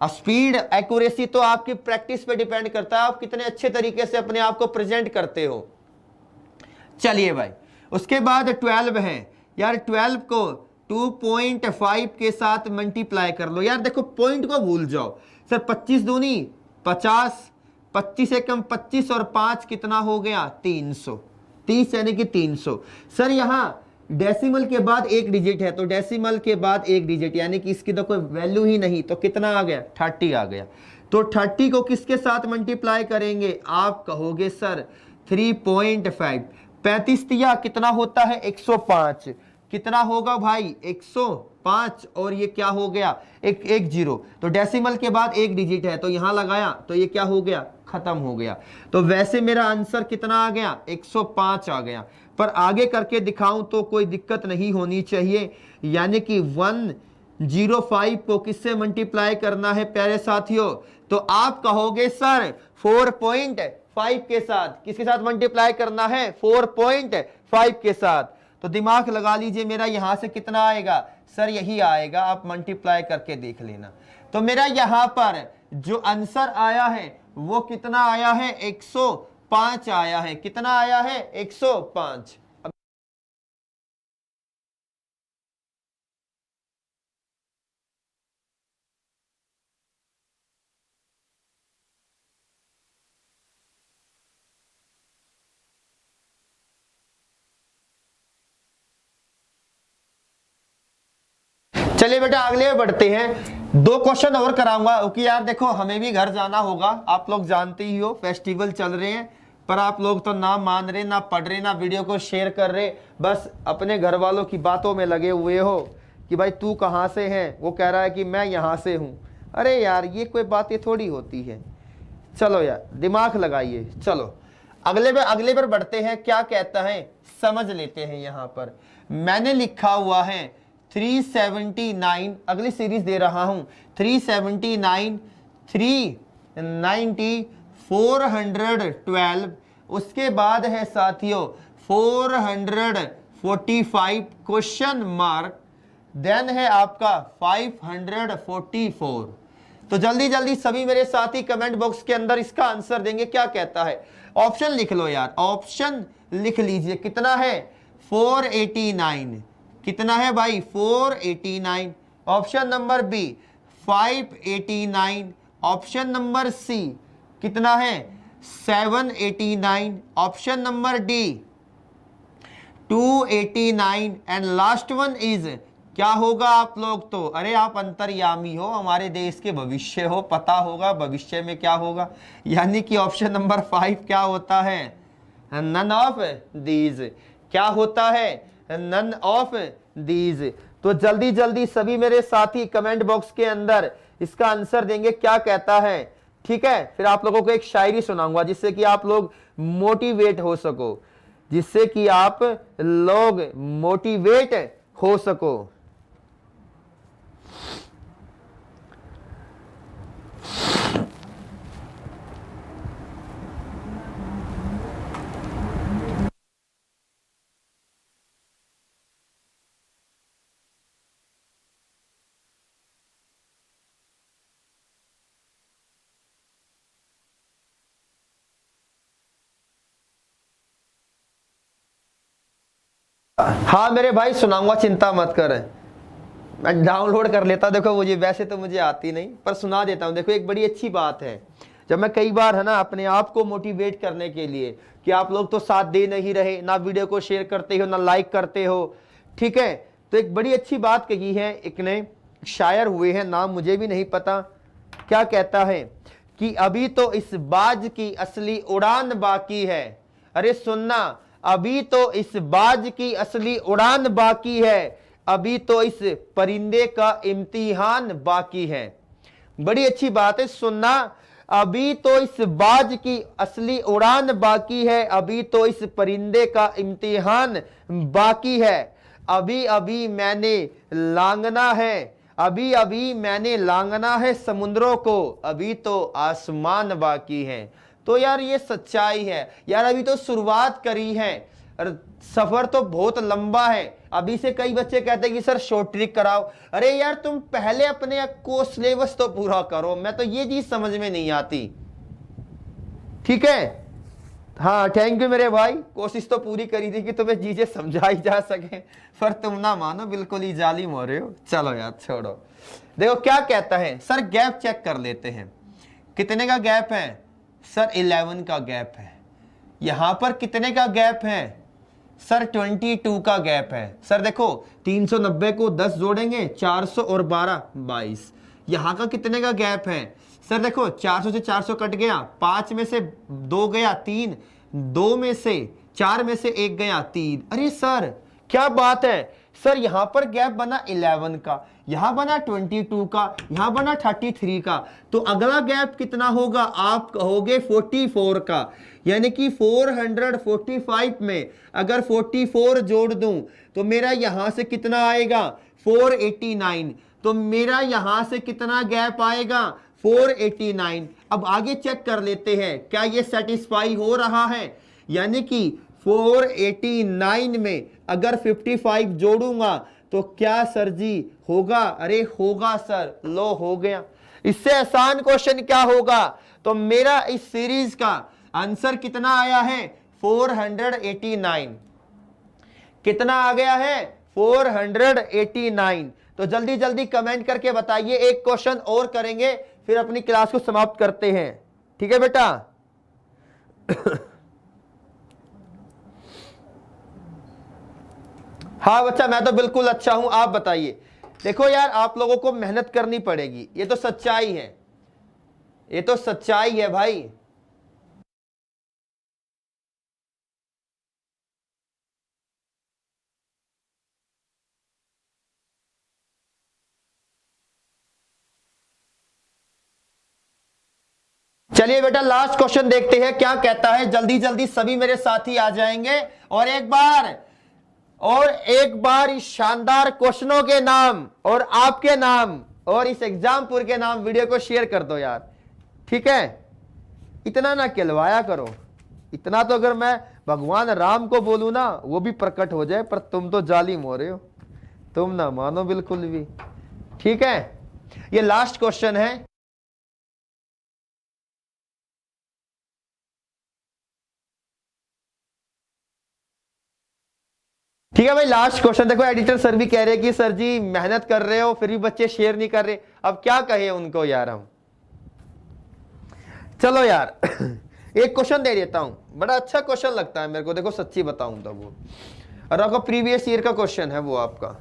अब स्पीड एक्यूरेसी तो आपकी प्रैक्टिस पे डिपेंड करता है, आप कितने अच्छे तरीके से अपने आप को प्रेजेंट करते हो। चलिए भाई, उसके बाद 12 है यार, 12 को 2.5 के साथ मल्टीप्लाई कर लो। यार देखो पॉइंट को भूल जाओ सर, 25 दूनी 50, 25 एकम 25 और 5 कितना हो गया, 300, 30 यानी कि 300। सर यहां डेसिमल के बाद एक डिजिट है, तो डेसिमल के बाद एक डिजिट यानी कि इसकी तो कोई वैल्यू ही नहीं, तो कितना आ गया, 30 आ गया। तो 30 को किसके साथ मल्टीप्लाई करेंगे, आप कहोगे सर 3.5, 35 तिया कितना होता है, 105, कितना होगा भाई, 105, और ये क्या हो गया, एक जीरो, तो डेसिमल के बाद एक डिजिट है, तो यहां लगाया तो ये क्या हो गया, खत्म हो गया। तो वैसे मेरा आंसर कितना आ गया, 105 आ गया, पर आगे करके दिखाऊं तो कोई दिक्कत नहीं होनी चाहिए। यानी कि 105 को किससे मल्टीप्लाई करना है प्यारे साथियों, तो आप कहोगे सर 4.5 के साथ, किसके साथ मल्टीप्लाई करना है, 4.5 के साथ। तो दिमाग लगा लीजिए, मेरा यहां से कितना आएगा सर, यही आएगा, आप मल्टीप्लाई करके देख लेना। तो मेरा यहां पर जो आंसर आया है वो कितना आया है, 105 आया है, कितना आया है, 105। चलिए बेटा अगले बढ़ते हैं, 2 क्वेश्चन और कराऊंगा, क्योंकि यार देखो हमें भी घर जाना होगा, आप लोग जानते ही हो फेस्टिवल चल रहे हैं, पर आप लोग तो ना मान रहे, ना पढ़ रहे, ना वीडियो को शेयर कर रहे, बस अपने घर वालों की बातों में लगे हुए हो कि भाई तू कहाँ से है, वो कह रहा है कि मैं यहाँ से हूँ। अरे यार ये कोई बातें थोड़ी होती है, चलो यार दिमाग लगाइए। चलो अगले पर बढ़ते हैं, क्या कहता है समझ लेते हैं। यहाँ पर मैंने लिखा हुआ है 379, अगली सीरीज दे रहा हूं, 379, 390, 412, उसके बाद है साथियों 445 क्वेश्चन मार्क, देन है आपका 544। तो जल्दी जल्दी सभी मेरे साथी कमेंट बॉक्स के अंदर इसका आंसर देंगे, क्या कहता है। ऑप्शन लिख लो यार, ऑप्शन लिख लीजिए, कितना है 489, कितना है भाई 489, option number B 589, option number C कितना है 789, option number D 289, and last one is, क्या होगा आप लोग तो, अरे आप अंतर्यामी हो, हमारे देश के भविष्य हो, पता होगा भविष्य में क्या होगा, यानी कि ऑप्शन नंबर 5 क्या होता है, नन ऑफ दीज, क्या होता है, नन ऑफ दीज। तो जल्दी जल्दी सभी मेरे साथी कमेंट बॉक्स के अंदर इसका आंसर देंगे, क्या कहता है, ठीक है। फिर आप लोगों को एक शायरी सुनाऊंगा जिससे कि आप लोग मोटिवेट हो सको, जिससे कि आप लोग मोटिवेट हो सको। हाँ मेरे भाई सुनाऊंगा, चिंता मत कर, मैं डाउनलोड कर लेता, देखो मुझे वैसे तो मुझे आती नहीं, पर सुना देता हूँ। देखो एक बड़ी अच्छी बात है, जब मैं कई बार है ना अपने आप को मोटिवेट करने के लिए, कि आप लोग तो साथ दे नहीं रहे, ना वीडियो को शेयर करते हो, ना लाइक करते हो, ठीक है। तो एक बड़ी अच्छी बात कही है, एक ने शायर हुए हैं, नाम मुझे भी नहीं पता, क्या कहता है कि अभी तो इस बाज की असली उड़ान बाकी है। अरे सुनना, अभी तो इस बाज की असली उड़ान बाकी है, अभी तो इस परिंदे का इम्तिहान बाकी है। बड़ी अच्छी बात है, सुनना, अभी तो इस बाज की असली उड़ान बाकी है, अभी तो इस परिंदे का इम्तिहान बाकी है। अभी अभी मैंने लांघना है, अभी अभी मैंने लांघना है समुद्रों को, अभी तो आसमान बाकी है। तो यार ये सच्चाई है यार, अभी तो शुरुआत करी है, सफर तो बहुत लंबा है। अभी से कई बच्चे कहते हैं कि सर शॉर्ट ट्रिक कराओ। अरे यार तुम पहले अपने को सिलेबस तो पूरा करो, मैं तो ये चीज समझ में नहीं आती। ठीक है, हाँ थैंक यू मेरे भाई, कोशिश तो पूरी करी थी कि तुम्हें चीजें समझाई जा सके, पर तुम ना मानो, बिल्कुल ही जालिम हो रहे हो। चलो यार छोड़ो। देखो क्या कहता है सर, गैप चेक कर लेते हैं। कितने का गैप है सर? 11 का गैप है। यहां पर कितने का गैप है सर? 22 का गैप है। सर देखो 390 को 10 जोड़ेंगे, 400 और 12 22। यहां का कितने का गैप है सर? देखो 400 से 400 कट गया, 5 में से 2 गया 3, 2 में से 4 में से 1 गया 3। अरे सर क्या बात है सर, यहां पर गैप बना 11 का, यहां बना 22 का, यहां बना 33 का, तो अगला गैप कितना होगा? आप कहोगे 44 का। यानी कि 445 में अगर 44 जोड़ दूं तो मेरा यहां से कितना आएगा? 489। तो मेरा यहां से कितना गैप आएगा? 489। अब आगे चेक कर लेते हैं क्या ये सेटिस्फाई हो रहा है। यानी कि 489 में अगर 55 जोड़ूंगा तो क्या सर जी होगा? अरे होगा सर, लो हो गया। इससे आसान क्वेश्चन क्या होगा? तो मेरा इस सीरीज का आंसर कितना आया है? 489। कितना आ गया है? 489। तो जल्दी जल्दी कमेंट करके बताइए। एक क्वेश्चन और करेंगे फिर अपनी क्लास को समाप्त करते हैं। ठीक है बेटा? हाँ बच्चा, मैं तो बिल्कुल अच्छा हूं, आप बताइए। देखो यार, आप लोगों को मेहनत करनी पड़ेगी, ये तो सच्चाई है, ये तो सच्चाई है भाई। चलिए बेटा लास्ट क्वेश्चन देखते हैं क्या कहता है। जल्दी जल्दी सभी मेरे साथी आ जाएंगे और एक बार इस शानदार क्वेश्चनों के नाम और आपके नाम और इस एग्जामपुर के नाम वीडियो को शेयर कर दो यार। ठीक है, इतना ना कहलवाया करो, इतना तो अगर मैं भगवान राम को बोलूं ना वो भी प्रकट हो जाए, पर तुम तो जालिम हो रहे हो, तुम ना मानो बिल्कुल भी। ठीक है, ये लास्ट क्वेश्चन है। ठीक है भाई, लास्ट क्वेश्चन देखो। एडिटर सर भी कह रहे हैं कि सर जी मेहनत कर रहे हो फिर भी बच्चे शेयर नहीं कर रहे, अब क्या कहे उनको यार हम। चलो यार एक क्वेश्चन दे देता हूं, बड़ा अच्छा क्वेश्चन लगता है मेरे को, देखो सच्ची बताऊं तो वो, और आपका प्रीवियस ईयर का क्वेश्चन है वो आपका।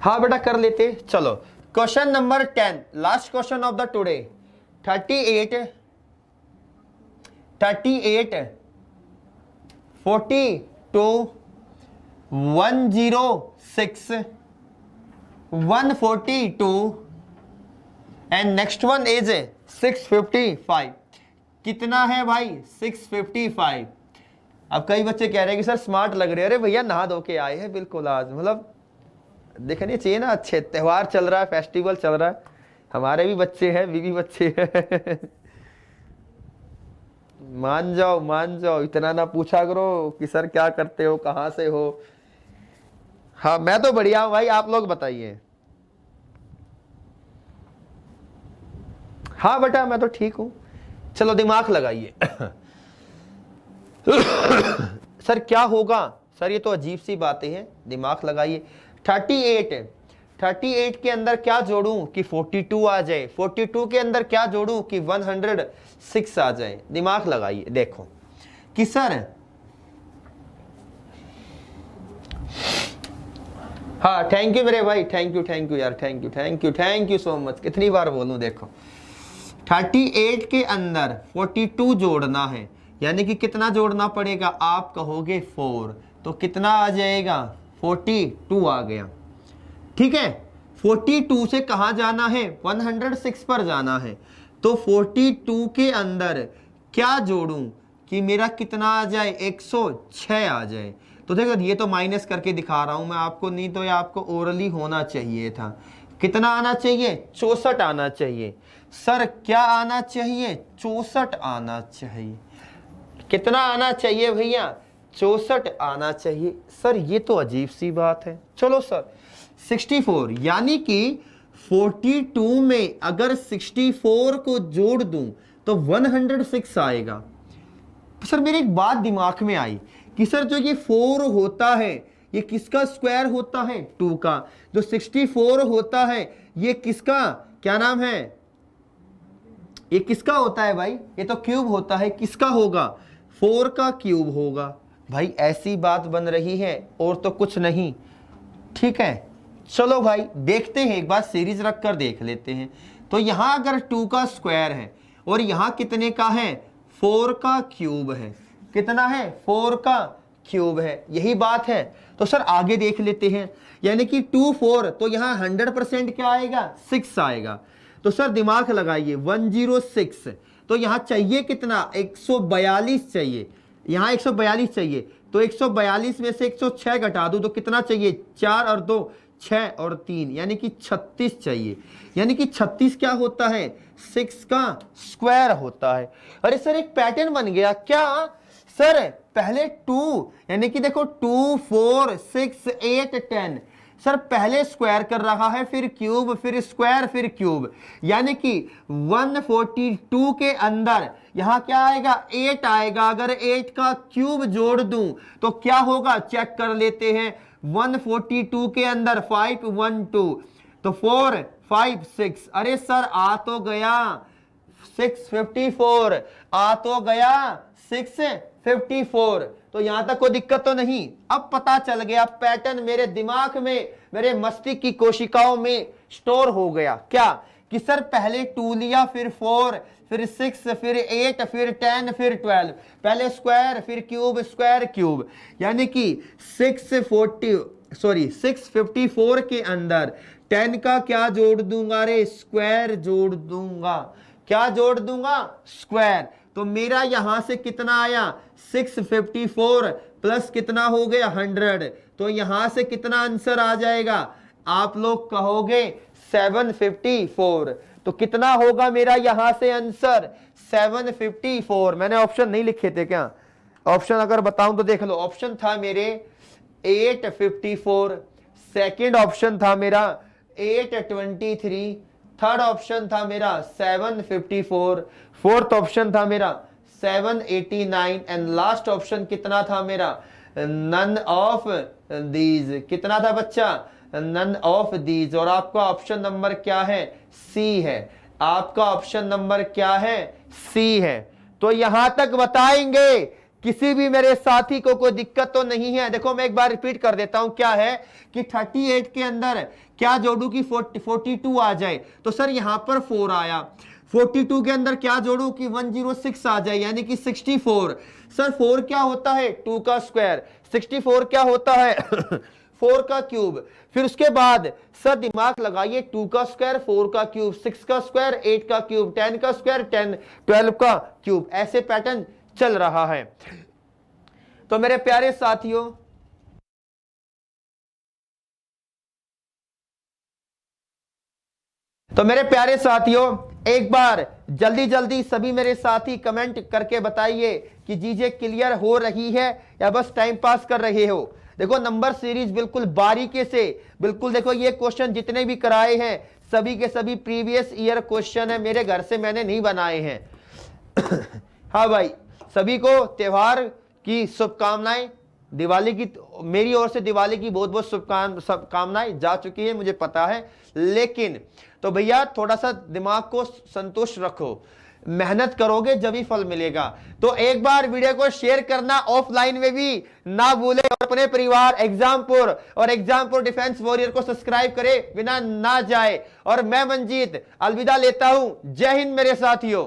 हाँ बेटा कर लेते। चलो question number 10, last question of the today. 38 42 106 142 and next one is 655। कितना है भाई? 655। अब कई बच्चे कह रहे हैं कि सर स्मार्ट लग रहे हैं। अरे भैया नहा धो के आए हैं बिल्कुल, आज मतलब देखने चाहिए ना, अच्छे त्योहार चल रहा है, फेस्टिवल चल रहा है, हमारे भी बच्चे हैं, बीवी बच्चे हैं मान जाओ, इतना ना पूछा करो कि सर क्या करते हो, कहां से हो। हाँ मैं तो बढ़िया हूं भाई, आप लोग बताइए। हाँ बेटा मैं तो ठीक हूं। चलो दिमाग लगाइए सर क्या होगा? सर ये तो अजीब सी बातें हैं, दिमाग लगाइए। 38 के अंदर क्या जोड़ूं कि 42 आ जाए, 42 के अंदर क्या जोड़ूं कि 106 आ जाए। दिमाग लगाइए। देखो कि सर हाँ थैंक यू मेरे भाई, थैंक यू यार, थैंक यू सो मच। कितनी बार बोलूं, देखो 38 के अंदर 42 जोड़ना है, यानी कि कितना जोड़ना पड़ेगा, आप कहोगे 4, तो कितना आ जाएगा, 42 आ गया। ठीक है, 42 से कहाँ जाना है, 106 पर जाना है। तो 42 के अंदर क्या जोड़ूं कि मेरा कितना आ जाए, 106 आ जाए। तो देखो ये तो माइनस करके दिखा रहा हूं मैं आपको, नहीं तो ये आपको ओरली होना चाहिए था। कितना आना चाहिए, 64 आना चाहिए। सर क्या आना चाहिए, 64 आना चाहिए। कितना आना चाहिए भैया, 64 आना चाहिए। सर ये तो अजीब सी बात है। चलो सर 64, यानी कि 42 में अगर 64 को जोड़ दूं तो 106 आएगा। सर मेरी एक बात दिमाग में आई कि सर जो ये 4 होता है ये किसका स्क्वायर होता है, 2 का। जो 64 होता है ये किसका, क्या नाम है, ये किसका होता है भाई, ये तो क्यूब होता है। किसका होगा, 4 का क्यूब होगा। भाई ऐसी बात बन रही है और तो कुछ नहीं। ठीक है, चलो भाई देखते हैं, एक बार सीरीज रख कर देख लेते हैं। तो यहां अगर 2 का स्क्वायर है और यहां कितने का है, 4 का क्यूब है। कितना है, 4 का क्यूब है, यही बात है। तो सर आगे देख लेते हैं, यानी कि 2 4, तो यहां 100% क्या आएगा, 6 आएगा। तो सर दिमाग लगाइए, 106, तो यहां चाहिए कितना, 142 चाहिए। यहां 142 चाहिए, तो 142 में से 106 घटा दूं तो कितना चाहिए, 4 और 2 6 और 3, यानी कि 36 चाहिए। यानी कि 36 क्या होता है, 6 का स्क्वायर होता है। अरे सर एक पैटर्न बन गया क्या सर, पहले 2, यानी कि देखो 2 4 6 8 10, सर पहले स्क्वायर कर रहा है, फिर क्यूब, फिर स्क्वायर, फिर क्यूब। यानी कि 142 के अंदर यहां क्या आएगा, 8 आएगा। अगर 8 का क्यूब जोड़ दूं तो क्या होगा, चेक कर लेते हैं। 142 के अंदर 5 1 2, तो 4 5 6, अरे सर आ तो गया 654, आ तो गया 654। तो यहां तक कोई दिक्कत तो नहीं। अब पता चल गया, पैटर्न मेरे दिमाग में, मेरे मस्तिष्क की कोशिकाओं में स्टोर हो गया। क्या कि सर पहले 2 लिया, फिर 4, फिर 6, फिर 8, फिर 10, फिर 12, पहले स्क्वायर, फिर क्यूब, स्क्वायर, क्यूब। यानी कि 654 के अंदर 10 का क्या जोड़ दूंगा, रे स्क्वायर जोड़ दूंगा। क्या जोड़ दूंगा, स्क्वायर। तो मेरा यहां से कितना आया, 654 प्लस कितना हो गया, 100। तो यहां से कितना आंसर आ जाएगा, आप लोग कहोगे 754। तो कितना होगा मेरा यहां से आंसर, 754। मैंने ऑप्शन नहीं लिखे थे क्या, ऑप्शन अगर बताऊं तो देख लो। ऑप्शन था मेरे 854, सेकंड ऑप्शन था मेरा 823, थर्ड ऑप्शन था मेरा 754, फोर्थ ऑप्शन था मेरा 789 एंड लास्ट ऑप्शन कितना था मेरा, नन ऑफ दीज। कितना था बच्चा, नन ऑफ दीज। और आपका ऑप्शन नंबर क्या है, सी है। आपका ऑप्शन नंबर क्या है, सी है। तो यहां तक बताएंगे, किसी भी मेरे साथी को कोई दिक्कत तो नहीं है। देखो मैं एक बार रिपीट कर देता हूं, क्या है कि 38 के अंदर क्या जोड़ू कि 42 आ जाए। तो सर यहां पर 4 आया, 42 के अंदर क्या जोड़ू कि 106 आ जाए, यानी कि 64। सर 4 क्या होता है, 2 का स्क्वायर। 64 क्या होता है 4 का क्यूब। फिर उसके बाद सर दिमाग लगाइए, 2 का स्क्वायर, 4 का क्यूब, 6 का स्क्वायर, 8 का क्यूब, 10 का स्क्वायर, 10, 12 का क्यूब। ऐसे पैटर्न चल रहा है। तो मेरे प्यारे साथियों, एक बार जल्दी जल्दी सभी मेरे साथी कमेंट करके बताइए कि चीजें क्लियर हो रही है या बस टाइम पास कर रहे हो। देखो नंबर सीरीज बिल्कुल बारीकी से, बिल्कुल देखो ये क्वेश्चन जितने भी कराए हैं सभी के सभी प्रीवियस ईयर क्वेश्चन है, मेरे घर से मैंने नहीं बनाए हैं। हाँ भाई, सभी को त्योहार की शुभकामनाएं। दिवाली की, मेरी ओर से दिवाली की बहुत बहुत शुभकामनाएं जा चुकी है, मुझे पता है। लेकिन तो भैया थोड़ा सा दिमाग को संतुष्ट रखो। मेहनत करोगे जब ही फल मिलेगा। तो एक बार वीडियो को शेयर करना ऑफलाइन में भी ना भूले और अपने परिवार एग्जामपुर और एग्जामपुर डिफेंस वॉरियर को सब्सक्राइब करे बिना ना जाए। और मैं मंजीत अलविदा लेता हूं। जय हिंद मेरे साथियों।